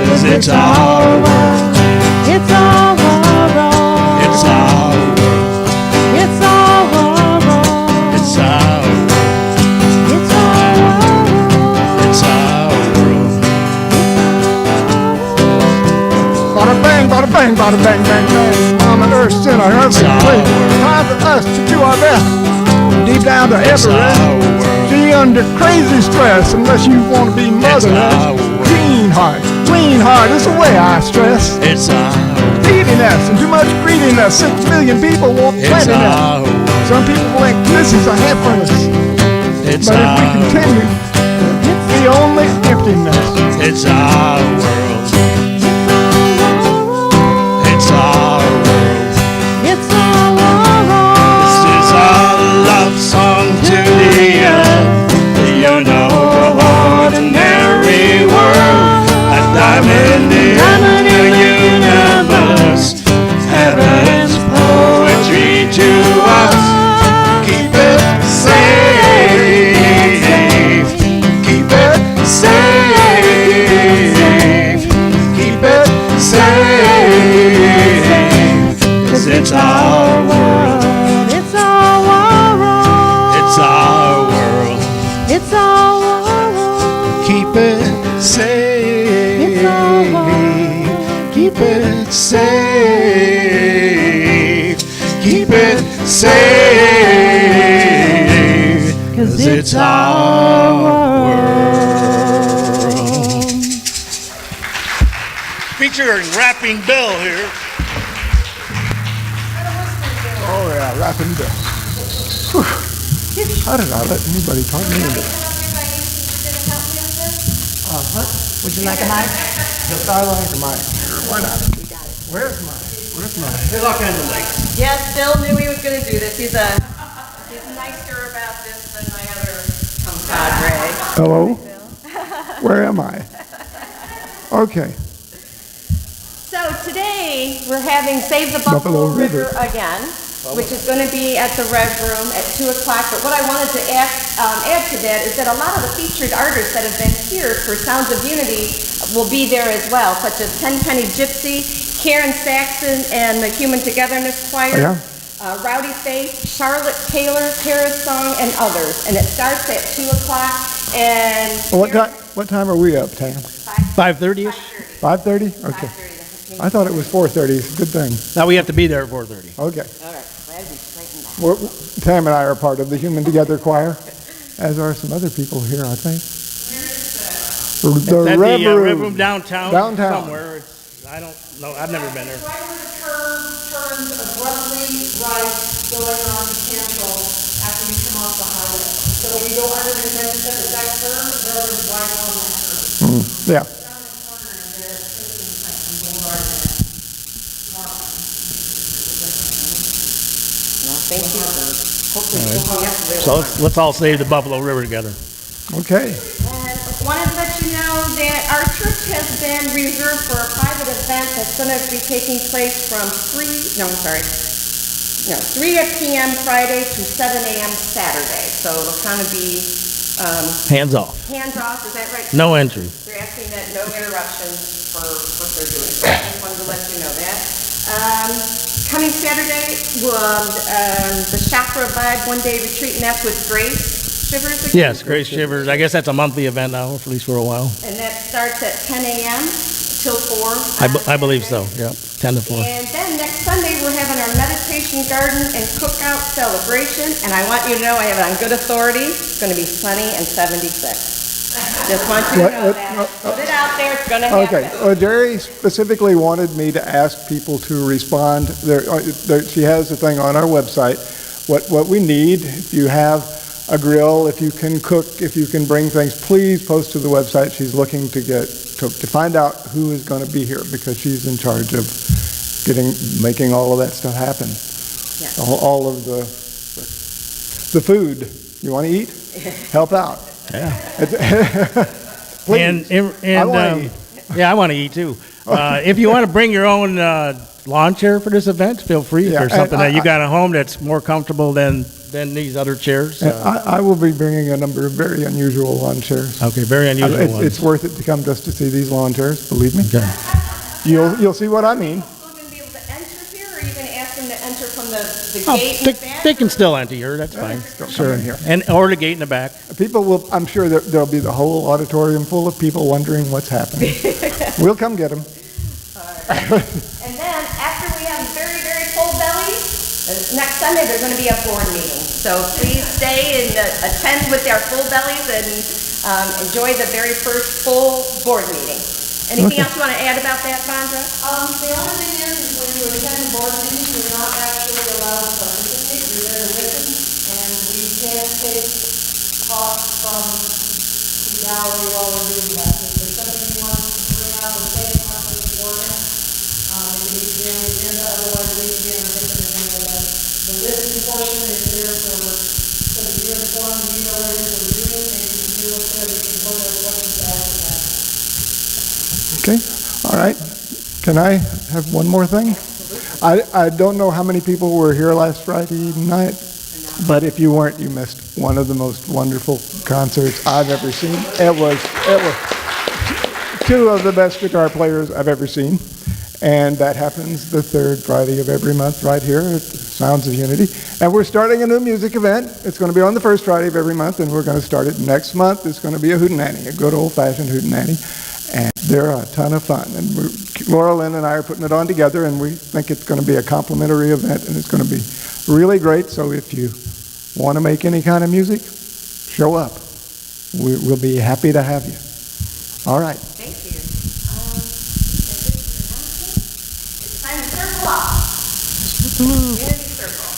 'cause it's our world, It's all world. it's our world, It's all world. it's our world, It's all world. it's our world. Bada bang, bada bang, bada bang, bang, bang. I'm an earth sinner, every place. Time for us to do our best. Deep down to It's every our rest. world. Be under crazy stress unless you want to be our motherless. world. Clean heart is the way I stress. It's our world. Greediness and too much greediness. 6 million people want It's plentiness. our world. Some people think this is a happiness. It's But if our we world. continue, it's the only emptiness. It's our world. It's our world. It's all world. This is our love song to the earth. You're no ordinary world, a diamond in the universe, heaven's poetry to us. it safe. Keep it safe. Keep it safe. 'Cause it's our world. Featuring Rapping Bill here. Oh, yeah, rapping Bill. Whew. How did I let anybody talk me into it? Would you like a mic? Yes, I like mine. Sure, why not? Where's mine? Where's mine? There's all kinds of lakes. Yes, Bill knew he was going to do this. He's nicer about this than my other compadre. Hello? Where am I? Okay. So today we're having Save the Buffalo Buffalo River. River again, which is going to be at the Rev Room at 2 o'clock. But what I wanted to add to that is that a lot of the featured artists that have been here for Sounds of Unity will be there as well, such as Tenpenny Gypsy, Karen Saxon and the Human Togetherness Choir, Yeah. Rowdy Faith, Charlotte Taylor, Paris Song, and others. And it starts at 2 o'clock. And What time are we up, Tam? 5:30ish? 5:30? Okay. I thought it was 4:30. Good thing. Now we have to be there at 4:30. Okay. All right, glad we straightened that. Tam and I are part of the Human Together Choir, as are some other people here, I think. The At the Rev Rev Room. Room downtown. Downtown. Somewhere. I don't know. I've never been there. Right where the curve turns abruptly right going on Campbell after you come off the highway. So when you go under the convention center, that curve, the road is right on that curve. Yeah. Down the corner of there, Christian section, Boulevard there. Thank you. Hopefully we'll be up there. So let's all save the Buffalo River together. Okay. And wanted to let you know that our church has been reserved for a private event that's going to be taking place from 3 p.m. Friday to 7 a.m. Saturday. So it'll kind of be Hands off. hands off, is that right? No entry. They're asking that no interruptions for what they're doing. So I just wanted to let you know that. Coming Saturday, the Chakra Vibe one-day retreat, and that's with Grace Shivers again? Yes, Grace Shivers. I guess that's a monthly event now, at least for a while. And that starts at 10 a.m. till 4. I believe so, yeah. 10 to 4. And then next Sunday, we're having our meditation garden and cookout celebration. And I want you to know, I have it on good authority, it's going to be sunny and 76. Just want you to know that. Put it out there, it's going to happen. Okay. Well, Jerry specifically wanted me to ask people to respond. She has a thing on our website, what we need. If you have a grill, if you can cook, if you can bring things, please post to the website. She's looking to find out who is going to be here because she's in charge of making all of that stuff happen. Yes. All of the food. You want to eat? Help out. Yeah. Please. I wanna eat. Yeah, I want to eat too. If you want to bring your own lawn chair for this event, feel free. If Yeah, there's and something that you got at home that's more comfortable than these other chairs. And I will be bringing a number of very unusual lawn chairs. Okay, very unusual ones. It's worth it to come just to see these lawn chairs, believe me. Okay. You'll see what I mean. Still going to be able to enter here, or are you going to ask them to enter from the Oh, gate in they, the back? they can still enter here, that's fine. Sure, in here. Or the gate in the back. People will. I'm sure that there'll be the whole auditorium full of people wondering what's happening. We'll come get them. And then, after we have very, very full bellies, next Sunday, there's going to be a board meeting. So please stay and attend with our full bellies and enjoy the very first full board meeting. Anything else you want to add about that, Sandra? The only thing is when you attend board meetings, you're not actually allowed to participate. You're there to listen, and we can't take talks from the gallery while we're doing that. If there's something you want to bring up or say on the board, it needs to be on the agenda, otherwise it needs to be on a different agenda. The listening portion is there so that you're informed, you know what it is we're doing, and you can deal with it, you can put those questions after that. Okay. All right. Can I have one more thing? I don't know how many people were here last Friday night, but if you weren't, you missed one of the most wonderful concerts I've ever seen. It was two of the best guitar players I've ever seen. And that happens the third Friday of every month right here at Sounds of Unity. And we're starting a new music event. It's going to be on the first Friday of every month, and we're going to start it next month. It's going to be a hootenanny, a good old-fashioned hootenanny. And they're a ton of fun. And Laura Lynn and I are putting it on together, and we think it's going to be a complimentary event, and it's going to be really great. So if you want to make any kind of music, show up. We'll be happy to have you. All right. Thank you. It's time to circle up. Unity circle.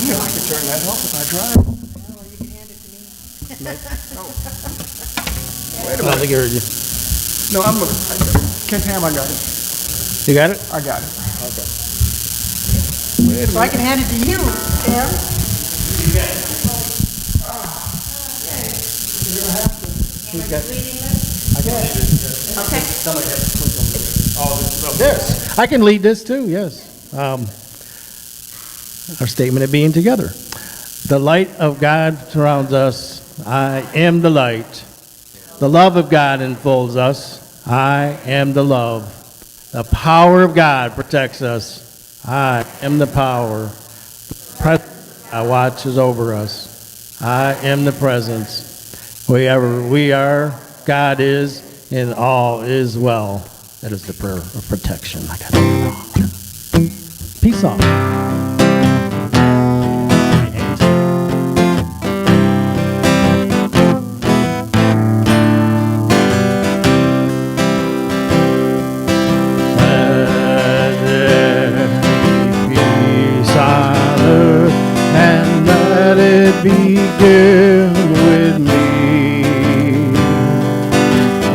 You know, I can turn that off if I try. I don't think I heard you. No, I'm going to. Ken Tam, I got it. You got it? I got it. If I can hand it to you, Tim. This. I can lead this too, yes. Our statement of being together. The light of God surrounds us. I am the light. The love of God enfolds us. I am the love. The power of God protects us. I am the power. The presence God watches over us. I am the presence. Wherever we are, God is, and all is well. That is the prayer of protection. I got it wrong. Peace off. Begin with me.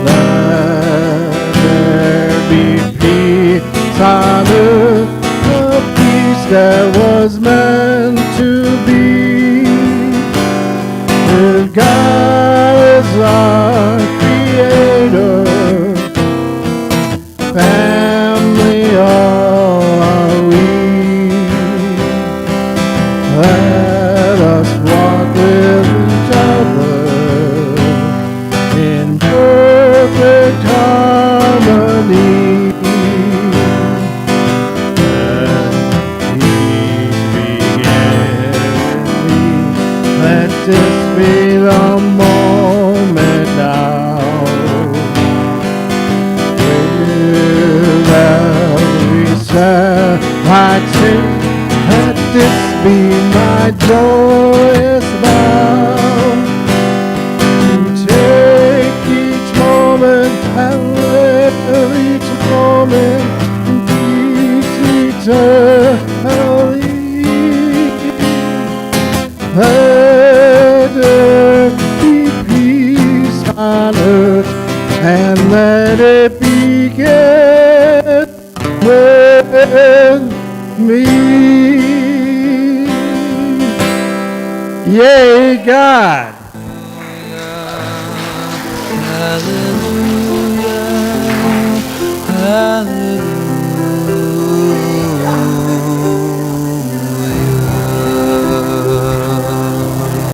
Let there be peace on earth, a peace that was meant to be. For God is our Creator, family all are we. Let us walk with each other in perfect harmony. Let peace begin. Let this be the moment now. With every step I take, let this be my joyous vow to take each moment and live each moment in peace eternally. Let there be peace on earth, and let it begin with me. Yay, God. Hallelujah, hallelujah.